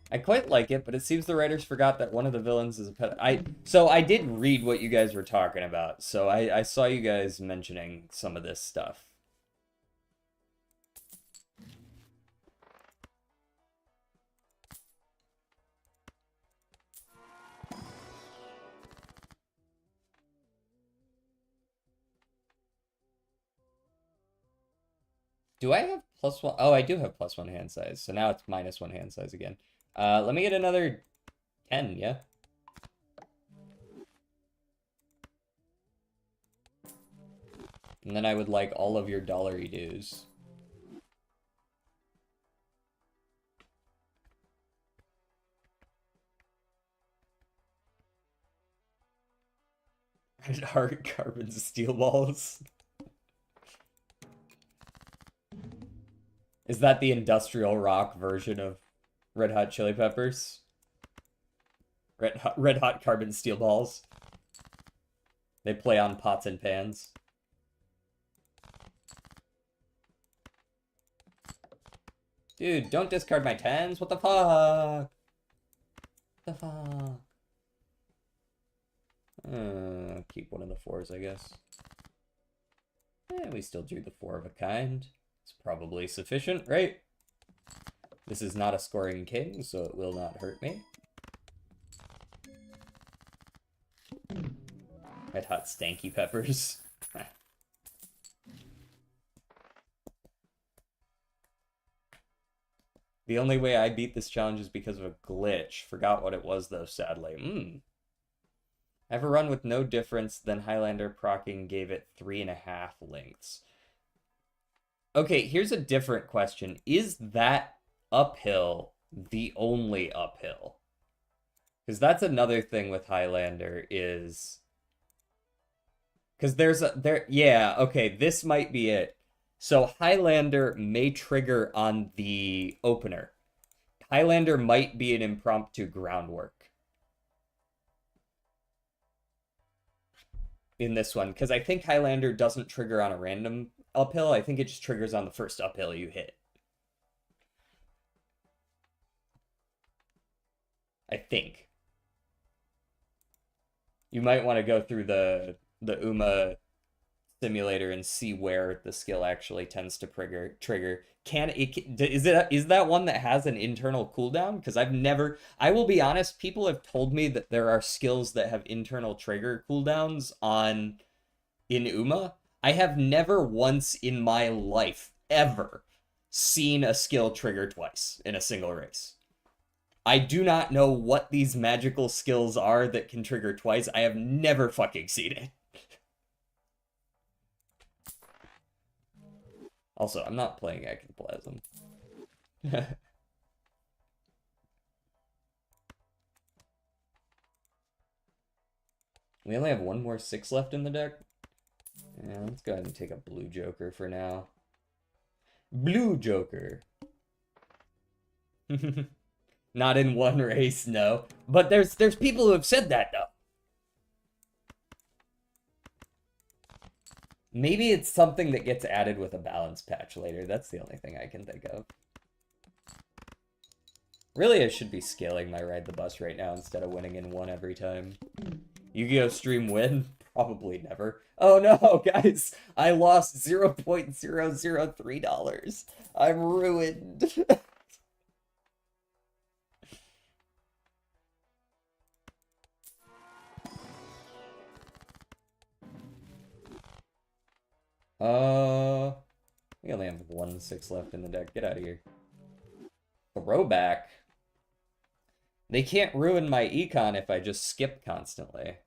I quite like it, but it seems the writers forgot that one of the villains is a pet. So I did read what you guys were talking about, so I saw you guys mentioning some of this stuff. Do I have +1? Oh, I do have +1 hand size, so now it's -1 hand size again. Let me get another 10, yeah? And then I would like all of your dollary dues. Red Heart Carbon Steel Balls. Is that the industrial rock version of Red Hot Chili Peppers? Red Hot Carbon Steel Balls. They play on pots and pans. Dude, don't discard my 10s. What the fuck? The fuck? Keep one of the 4s, I guess. We still drew the 4 of a kind. It's probably sufficient, right? This is not a scoring king, so it will not hurt me. Red Hot Stanky Peppers. The only way I beat this challenge is because of a glitch. Forgot what it was, though, sadly. I have a run with no difference, then Highlander proccing gave it 3.5 lengths. Okay, here's a different question. Is that uphill the only uphill? Because that's another thing with Highlander is... Because yeah, okay, this might be it. So Highlander may trigger on the opener. Highlander might be an impromptu groundwork in this one, because I think Highlander doesn't trigger on a random uphill. I think it just triggers on the first uphill you hit. I think. You might want to go through the UMA simulator and see where the skill actually tends to trigger. Is that one that has an internal cooldown? Because I will be honest, people have told me that there are skills that have internal trigger cooldowns in UMA. I have never once in my life ever seen a skill trigger twice in a single race. I do not know what these magical skills are that can trigger twice. I have never fucking seen it. Also, I'm not playing Ectoplasm. We only have one more 6 left in the deck. Yeah, let's go ahead and take a blue Joker for now. Blue Joker. Not in one race, no. But there's people who have said that, though. Maybe it's something that gets added with a balance patch later. That's the only thing I can think of. Really, I should be scaling my Ride the Bus right now instead of winning in one every time. Yu-Gi-Oh! Stream win? Probably never. Oh no, guys! I lost $0.003. I'm ruined. We only have 1/6 left in the deck. Get out of here. Throwback. They can't ruin my econ if I just skip constantly.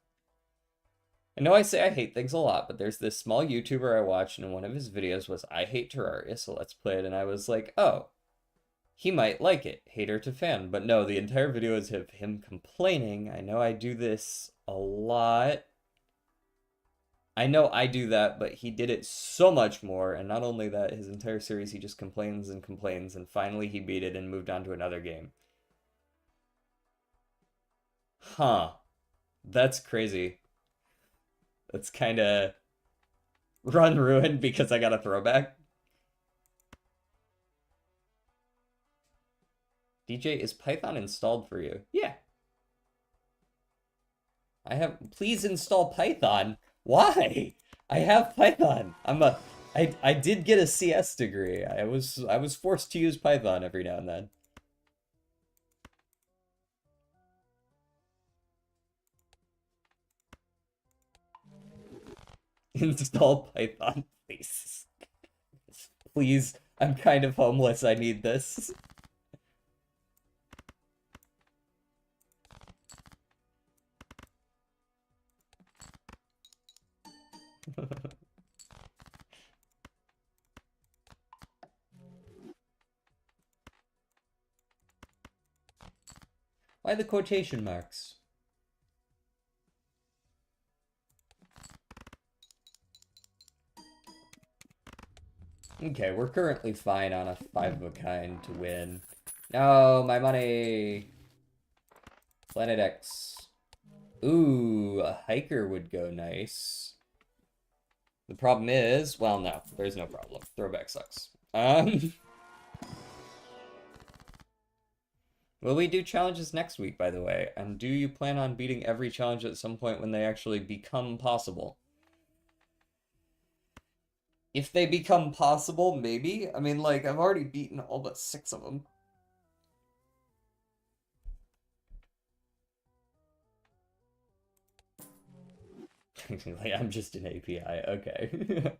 I know I say I hate things a lot, but there's this small YouTuber I watched, and one of his videos was I hate Terraria, so let's play it, and I was like, oh, he might like it. Hater to fan. But no, the entire video is of him complaining. I know I do this a lot. I know I do that, but he did it so much more, and not only that, his entire series he just complains and complains, and finally he beat it and moved on to another game. Huh. That's crazy. That's kinda run ruined because I got a throwback. DJ, is Python installed for you? Yeah. Please install Python. Why? I have Python. I did get a CS degree. I was forced to use Python every now and then. Install Python, please. Please, I'm kind of homeless. I need this. Why the quotation marks? Okay, we're currently fine on a 5 of a kind to win. No, my money! Planet X. Ooh, a hiker would go nice. The problem is, well, no, there's no problem. Throwback sucks. Will we do challenges next week, by the way? And do you plan on beating every challenge at some point when they actually become possible? If they become possible, maybe. I mean, like, I've already beaten all but 6 of them. Like, I'm just an API, okay.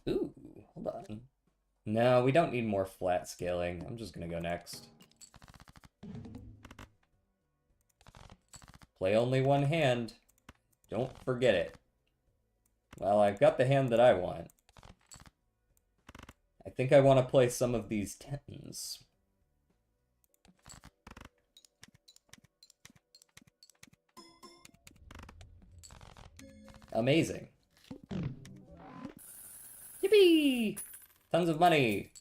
Ooh, hold on. No, we don't need more flat scaling. I'm just gonna go next. Play only one hand. Don't forget it. Well, I've got the hand that I want. I think I want to play some of these 10s. Amazing. Yippee! Tons of money.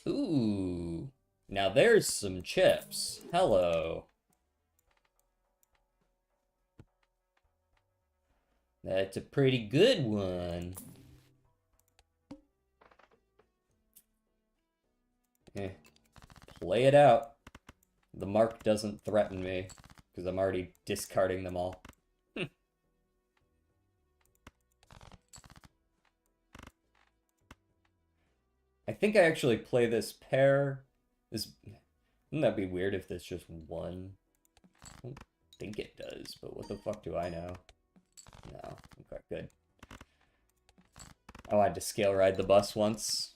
Ooh. Now there's some chips. Hello. That's a pretty good one. Play it out. The mark doesn't threaten me, because I'm already discarding them all. I think I actually play this pair. Wouldn't that be weird if there's just one? I don't think it does, but what the fuck do I know? No. Okay, good. I wanted to scale ride the bus once.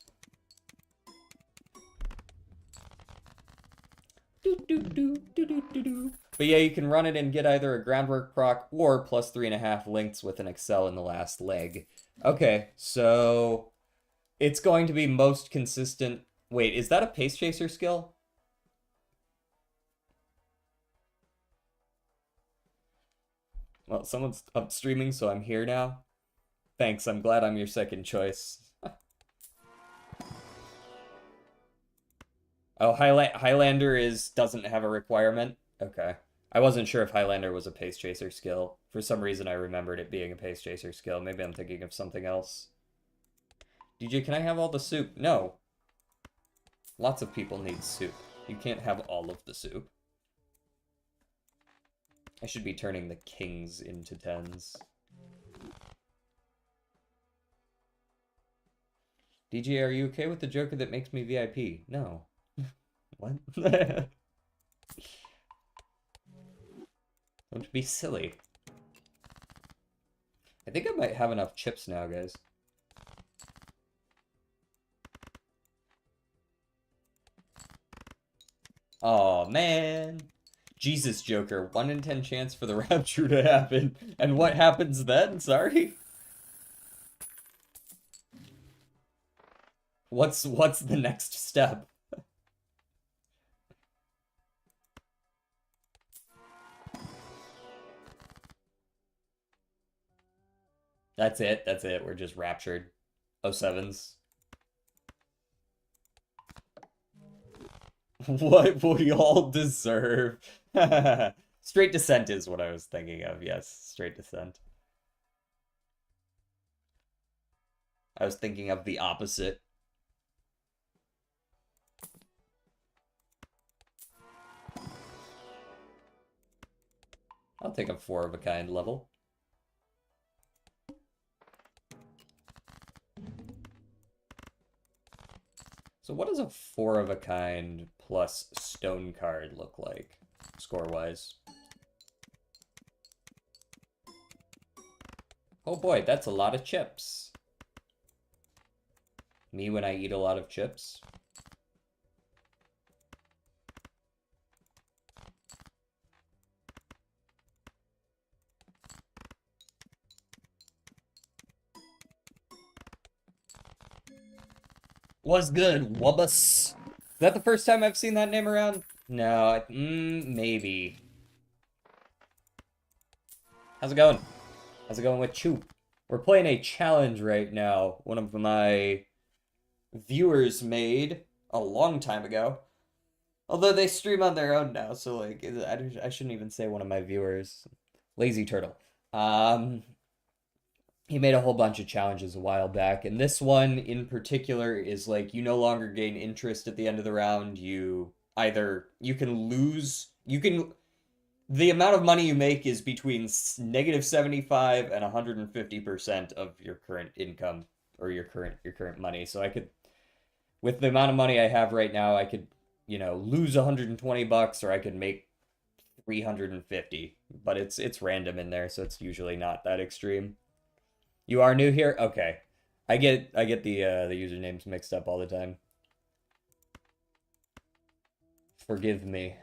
But yeah, you can run it and get either a groundwork proc or plus 3.5 links with an excel in the last leg. Okay, so it's going to be most consistent. Wait, is that a pace chaser skill? Well, someone's up streaming, so I'm here now. Thanks, I'm glad I'm your second choice. Oh, Highlander doesn't have a requirement? Okay. I wasn't sure if Highlander was a pace chaser skill. For some reason, I remembered it being a pace chaser skill. Maybe I'm thinking of something else. DJ, can I have all the soup? No. Lots of people need soup. You can't have all of the soup. I should be turning the kings into tens. DJ, are you okay with the Joker that makes me VIP? No. What? Don't be silly. I think I might have enough chips now, guys. Oh man. Jesus, Joker. 1 in 10 chance for the rapture to happen. And what happens then? Sorry? What's the next step? That's it. That's it. We're just raptured. 07s. What we all deserve. Straight descent is what I was thinking of. Yes, straight descent. I was thinking of the opposite. I'll take a 4 of a kind level. So what does a 4 of a kind plus stone card look like, score-wise? Oh boy, that's a lot of chips. Me when I eat a lot of chips? What's good, Wubbus? Is that the first time I've seen that name around? No, maybe. How's it going? How's it going with Chew? We're playing a challenge right now. One of my viewers made a long time ago. Although they stream on their own now, so like, I shouldn't even say one of my viewers. Lazy Turtle. He made a whole bunch of challenges a while back, and this one in particular is like, you no longer gain interest at the end of the round. You can lose, the amount of money you make is between -75 and 150% of your current income, or your current money. So I could, with the amount of money I have right now, I could, lose 120 bucks, or I could make 350, but it's random in there, so it's usually not that extreme. You are new here? Okay. I get the usernames mixed up all the time. Forgive me.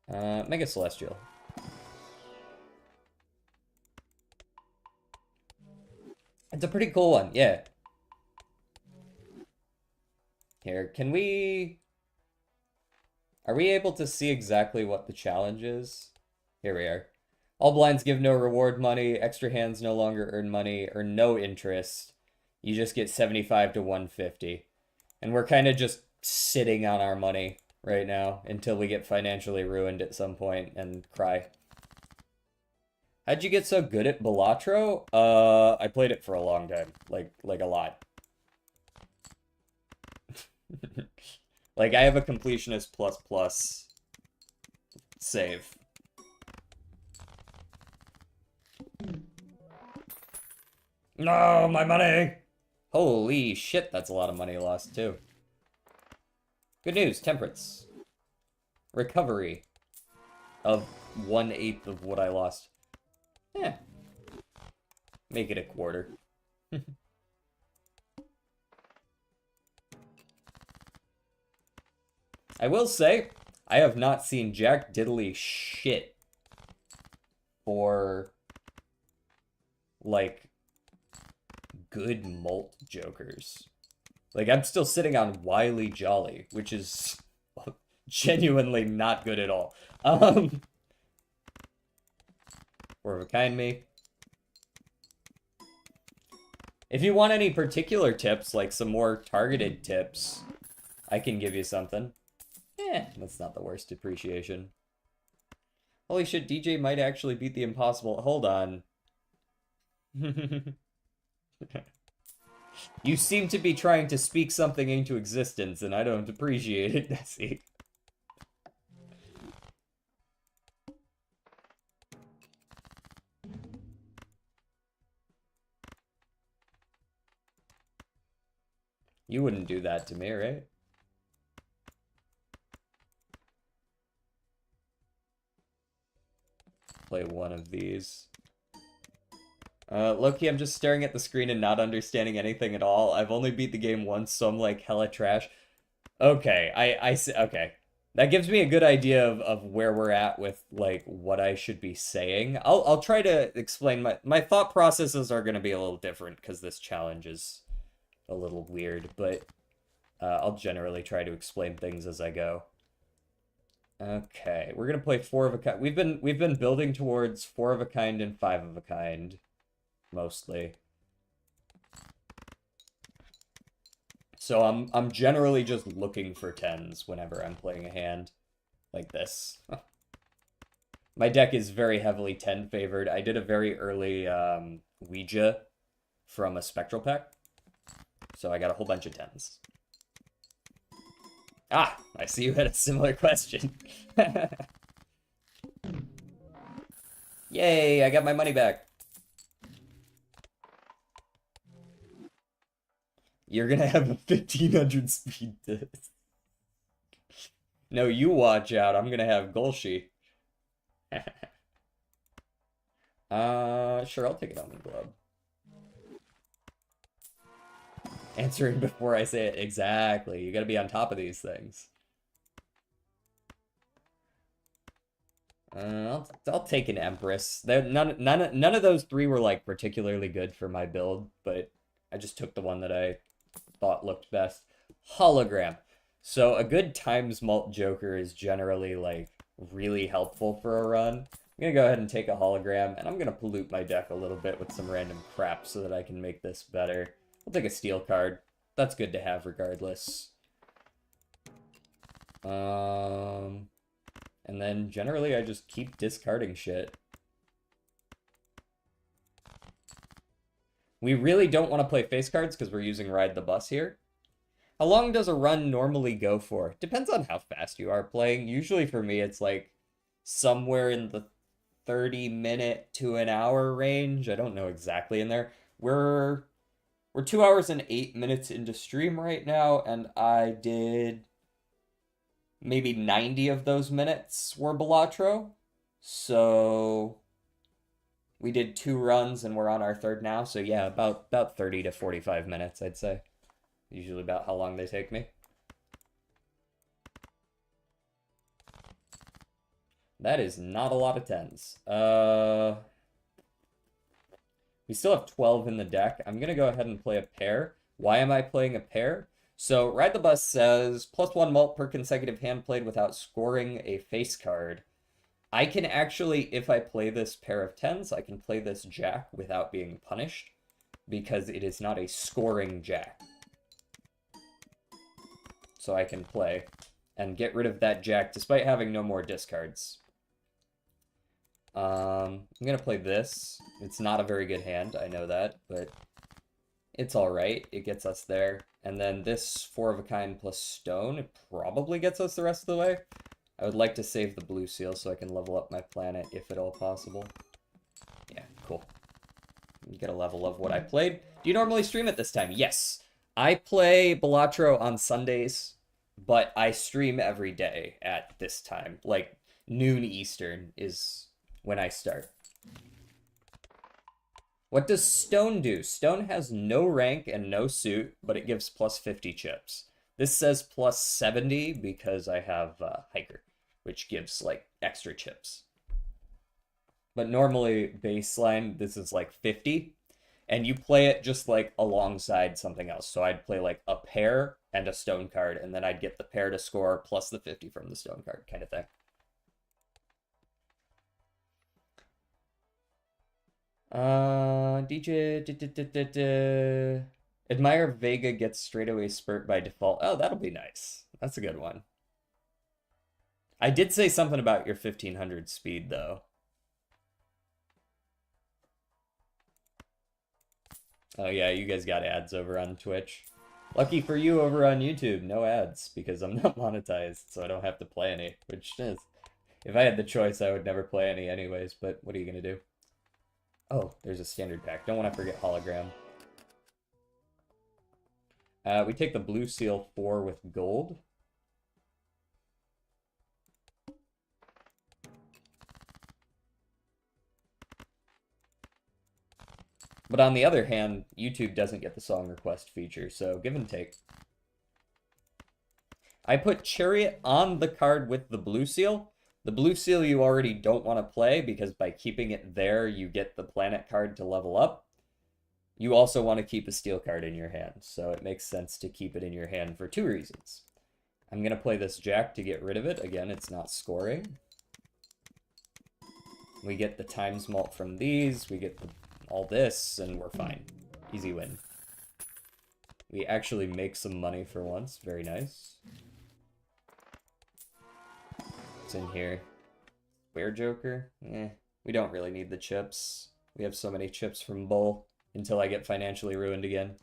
Mega Celestial. It's a pretty cool one, yeah. Here, are we able to see exactly what the challenge is? Here we are. All blinds give no reward money, extra hands no longer earn money, or no interest. You just get 75 to 150. And we're kind of just sitting on our money right now until we get financially ruined at some point and cry. How'd you get so good at Balatro? I played it for a long time. Like a lot. Like, I have a completionist plus save. No, my money! Holy shit, that's a lot of money lost, too. Good news, temperance. Recovery of 1/8 of what I lost. Yeah. Make it a quarter. I will say, I have not seen jack diddly shit for, like, good mult jokers. Like, I'm still sitting on Wily Jolly, which is genuinely not good at all. Four of a kind me. If you want any particular tips, like some more targeted tips, I can give you something. That's not the worst depreciation. Holy shit, DJ might actually beat the impossible. Hold on. You seem to be trying to speak something into existence, and I don't appreciate it, Nessie. You wouldn't do that to me, right? Play one of these. Loki, I'm just staring at the screen and not understanding anything at all. I've only beat the game once, so I'm like hella trash. Okay, I see. Okay. That gives me a good idea of where we're at with like what I should be saying. I'll try to explain my thought processes are going to be a little different because this challenge is a little weird, but I'll generally try to explain things as I go. Okay, we're gonna play 4 of a kind. We've been building towards 4 of a kind and 5 of a kind, mostly. So I'm generally just looking for 10s whenever I'm playing a hand like this. My deck is very heavily 10 favored. I did a very early Ouija from a Spectral pack, so I got a whole bunch of 10s. Ah, I see you had a similar question. Yay, I got my money back. You're gonna have a 1500 speed disc. No, you watch out. I'm gonna have Golshi. Sure, I'll take it on the glove. Answering before I say it. Exactly. You gotta be on top of these things. I'll take an Empress. None of those 3 were like particularly good for my build, but I just took the one that I thought looked best. Hologram. So a good times mult Joker is generally like really helpful for a run. I'm gonna go ahead and take a hologram, and I'm gonna pollute my deck a little bit with some random crap so that I can make this better. I'll take a steel card. That's good to have regardless. And then generally I just keep discarding shit. We really don't want to play face cards because we're using Ride the Bus here. How long does a run normally go for? Depends on how fast you are playing. Usually for me it's like somewhere in the 30-minute to an hour range. I don't know exactly in there. We're 2 hours and 8 minutes into stream right now, and I did maybe 90 of those minutes were Balatro. So we did 2 runs and we're on our 3rd now. So yeah, about 30 to 45 minutes, I'd say. Usually about how long they take me. That is not a lot of 10s. We still have 12 in the deck. I'm going to go ahead and play a pair. Why am I playing a pair? So, Ride the Bus says, +1 mult per consecutive hand played without scoring a face card. I can actually, if I play this pair of 10s, I can play this jack without being punished, because it is not a scoring jack. So I can play and get rid of that jack despite having no more discards. I'm gonna play this. It's not a very good hand, I know that, but it's alright. It gets us there. And then this 4 of a kind plus stone, it probably gets us the rest of the way. I would like to save the blue seal so I can level up my planet if at all possible. Yeah, cool. Get a level of what I played. Do you normally stream at this time? Yes. I play Balatro on Sundays, but I stream every day at this time. Like, noon Eastern is when I start. What does stone do? Stone has no rank and no suit, but it gives plus 50 chips. This says plus 70 because I have Hiker, which gives like extra chips. But normally baseline, this is like 50, and you play it just like alongside something else. So I'd play like a pair and a stone card, and then I'd get the pair to score plus the 50 from the stone card kind of thing. DJ Admire Vega gets straightaway spurt by default. Oh, that'll be nice. That's a good one. I did say something about your 1500 speed, though. Oh yeah, you guys got ads over on Twitch. Lucky for you over on YouTube, no ads, because I'm not monetized, so I don't have to play any, which is... If I had the choice, I would never play any anyways, but what are you gonna do? Oh, there's a standard pack. Don't want to forget hologram. We take the blue seal 4 with gold. But on the other hand, YouTube doesn't get the song request feature, so give and take. I put Chariot on the card with the blue seal. The blue seal you already don't want to play because by keeping it there, you get the planet card to level up. You also want to keep a steel card in your hand, so it makes sense to keep it in your hand for 2 reasons. I'm going to play this Jack to get rid of it. Again, it's not scoring. We get the times mult from these, we get all this, and we're fine. Easy win. We actually make some money for once. Very nice. What's in here? Square Joker? We don't really need the chips. We have so many chips from Bull until I get financially ruined again.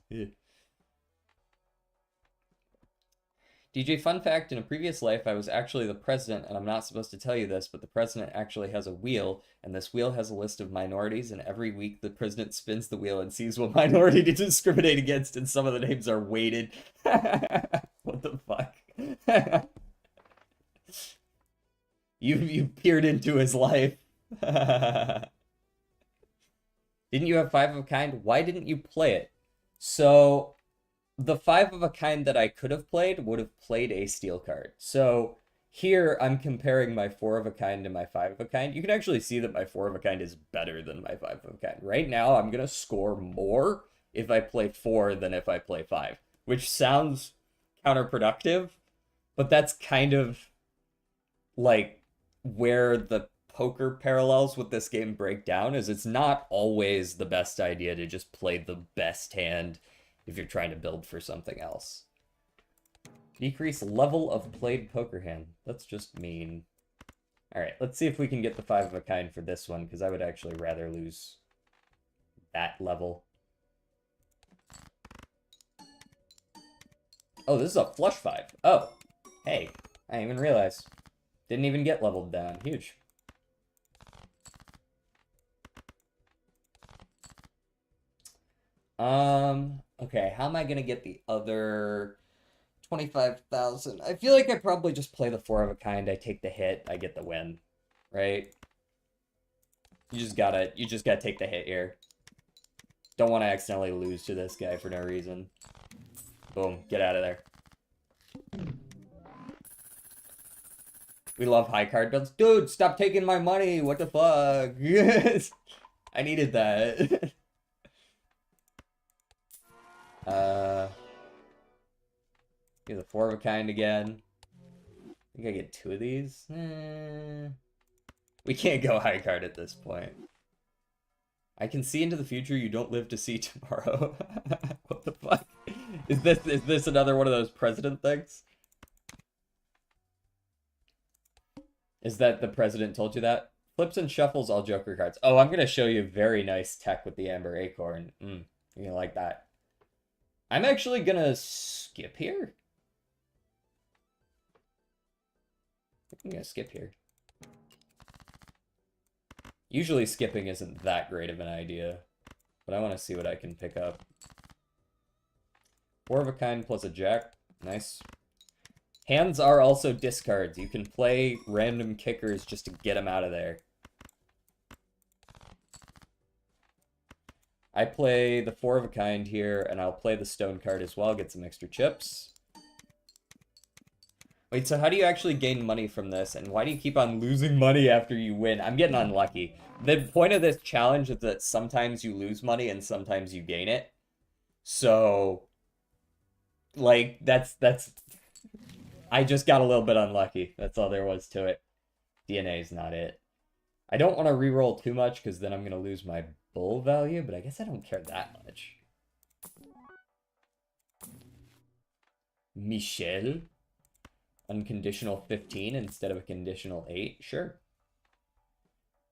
DJ, fun fact, in a previous life, I was actually the president, and I'm not supposed to tell you this, but the president actually has a wheel, and this wheel has a list of minorities, and every week the president spins the wheel and sees what minority to discriminate against, and some of the names are weighted. What the fuck? You peered into his life. Didn't you have 5 of a kind? Why didn't you play it? So... the 5 of a kind that I could have played would have played a steel card. So here I'm comparing my 4 of a kind to my 5 of a kind. You can actually see that my 4 of a kind is better than my 5 of a kind. Right now I'm going to score more if I play 4 than if I play 5, which sounds counterproductive, but that's kind of like where the poker parallels with this game break down, is it's not always the best idea to just play the best hand if you're trying to build for something else. Decrease level of played poker hand. That's just mean. Alright, let's see if we can get the 5 of a kind for this one, because I would actually rather lose that level. Oh, this is a flush 5. Oh, hey, I didn't even realize. Didn't even get leveled down. Huge. Okay, how am I gonna get the other 25,000? I feel like I probably just play the 4 of a kind, I take the hit, I get the win, right? You just gotta take the hit here. Don't want to accidentally lose to this guy for no reason. Boom, get out of there. We love high card builds. Dude, stop taking my money, what the fuck? I needed that. Get the 4 of a kind again. I think I get 2 of these. We can't go high card at this point. I can see into the future. You don't live to see tomorrow. What the fuck? Is this another one of those president things? Is that the president told you that? Flips and shuffles all Joker cards. Oh, I'm gonna show you very nice tech with the Amber Acorn. You're gonna like that. I'm actually gonna skip here. I'm gonna skip here. Usually skipping isn't that great of an idea, but I want to see what I can pick up. 4 of a kind plus a jack. Nice. Hands are also discards. You can play random kickers just to get them out of there. I play the 4 of a kind here, and I'll play the stone card as well, get some extra chips. Wait, so how do you actually gain money from this, and why do you keep on losing money after you win? I'm getting unlucky. The point of this challenge is that sometimes you lose money and sometimes you gain it. So, like, that's... I just got a little bit unlucky. That's all there was to it. DNA is not it. I don't want to reroll too much, because then I'm going to lose my bull value, but I guess I don't care that much. Michel? Unconditional 15 instead of a conditional 8? Sure.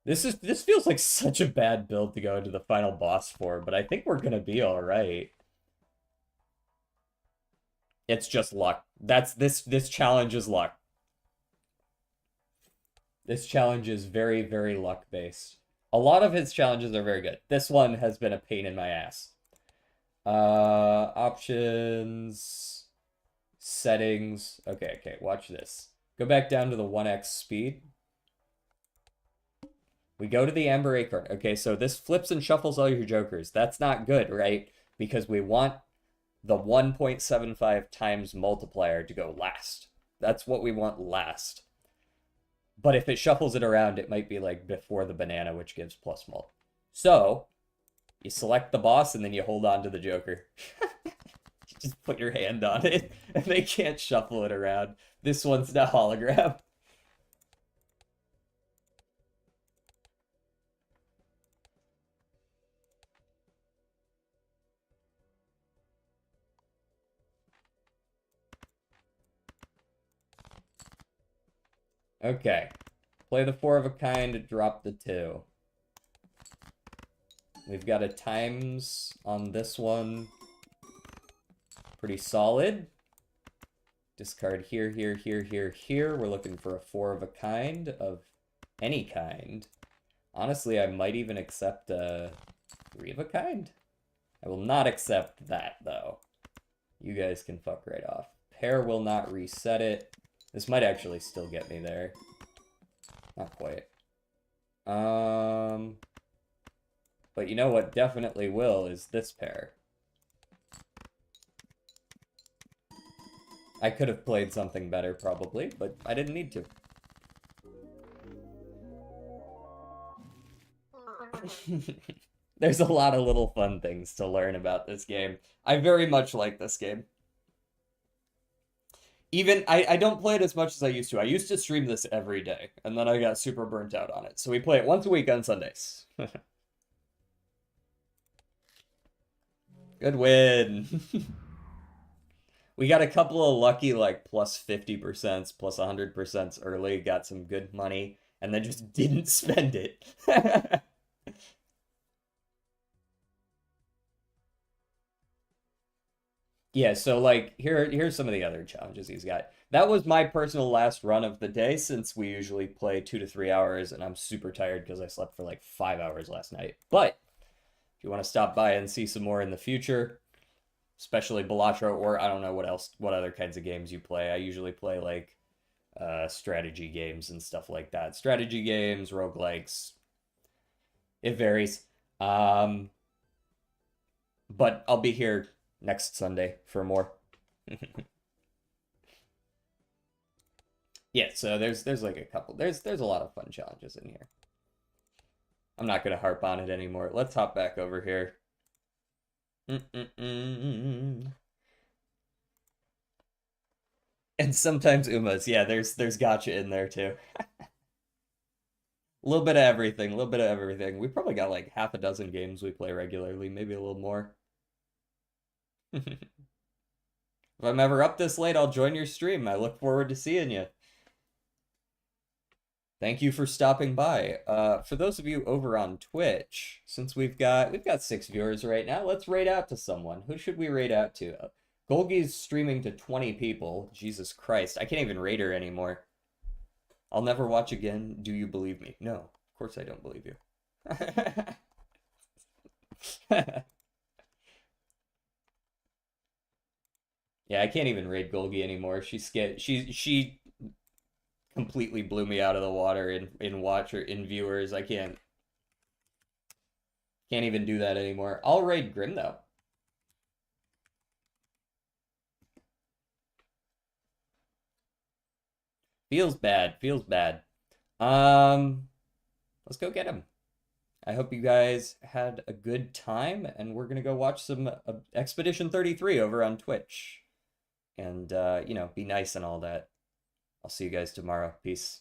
This feels like such a bad build to go into the final boss for, but I think we're gonna be alright. It's just luck. This challenge is luck. This challenge is very, very luck-based. A lot of his challenges are very good. This one has been a pain in my ass. Options, settings. Okay, watch this. Go back down to the 1x speed. We go to the Amber Acorn. Okay, so this flips and shuffles all your jokers. That's not good, right? Because we want the 1.75 times multiplier to go last. That's what we want last. But if it shuffles it around, it might be like before the banana, which gives plus mult. So, you select the boss and then you hold on to the joker. You just put your hand on it and they can't shuffle it around. This one's the hologram. Okay. Play the 4 of a kind, drop the 2. We've got a times on this one. Pretty solid. Discard here, here, here, here, here. We're looking for a 4 of a kind of any kind. Honestly, I might even accept a 3 of a kind. I will not accept that, though. You guys can fuck right off. Pair will not reset it. This might actually still get me there. Not quite. But you know what definitely will is this pair. I could have played something better, probably, but I didn't need to. There's a lot of little fun things to learn about this game. I very much like this game. Even, I don't play it as much as I used to. I used to stream this every day, and then I got super burnt out on it. So we play it once a week on Sundays. Good win. We got a couple of lucky, like, plus 50%, plus 100% early, got some good money, and then just didn't spend it. Yeah, so, like, here's some of the other challenges he's got. That was my personal last run of the day, since we usually play 2 to 3 hours, and I'm super tired because I slept for, like, 5 hours last night. But, if you want to stop by and see some more in the future, especially Balatro, or I don't know what other kinds of games you play. I usually play, like, strategy games and stuff like that. Strategy games, roguelikes. It varies. But I'll be here next Sunday for more. Yeah, so there's like a couple. There's a lot of fun challenges in here. I'm not gonna harp on it anymore. Let's hop back over here. And sometimes Umas. Yeah, there's gotcha in there too. A little bit of everything, a little bit of everything. We probably got like half a dozen games we play regularly, maybe a little more. If I'm ever up this late, I'll join your stream. I look forward to seeing you. Thank you for stopping by. For those of you over on Twitch, since we've got 6 viewers right now, let's raid out to someone. Who should we raid out to? Golgi's streaming to 20 people. Jesus Christ, I can't even raid her anymore. I'll never watch again. Do you believe me? No, of course I don't believe you. Yeah, I can't even raid Golgi anymore. She's scared. She completely blew me out of the water in viewers. I can't even do that anymore. I'll raid Grim though. Feels bad. Feels bad. Let's go get him. I hope you guys had a good time, and we're gonna go watch some Expedition 33 over on Twitch. And you know, be nice and all that. I'll see you guys tomorrow. Peace.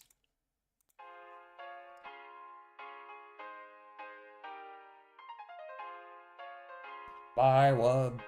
Bye, Wub.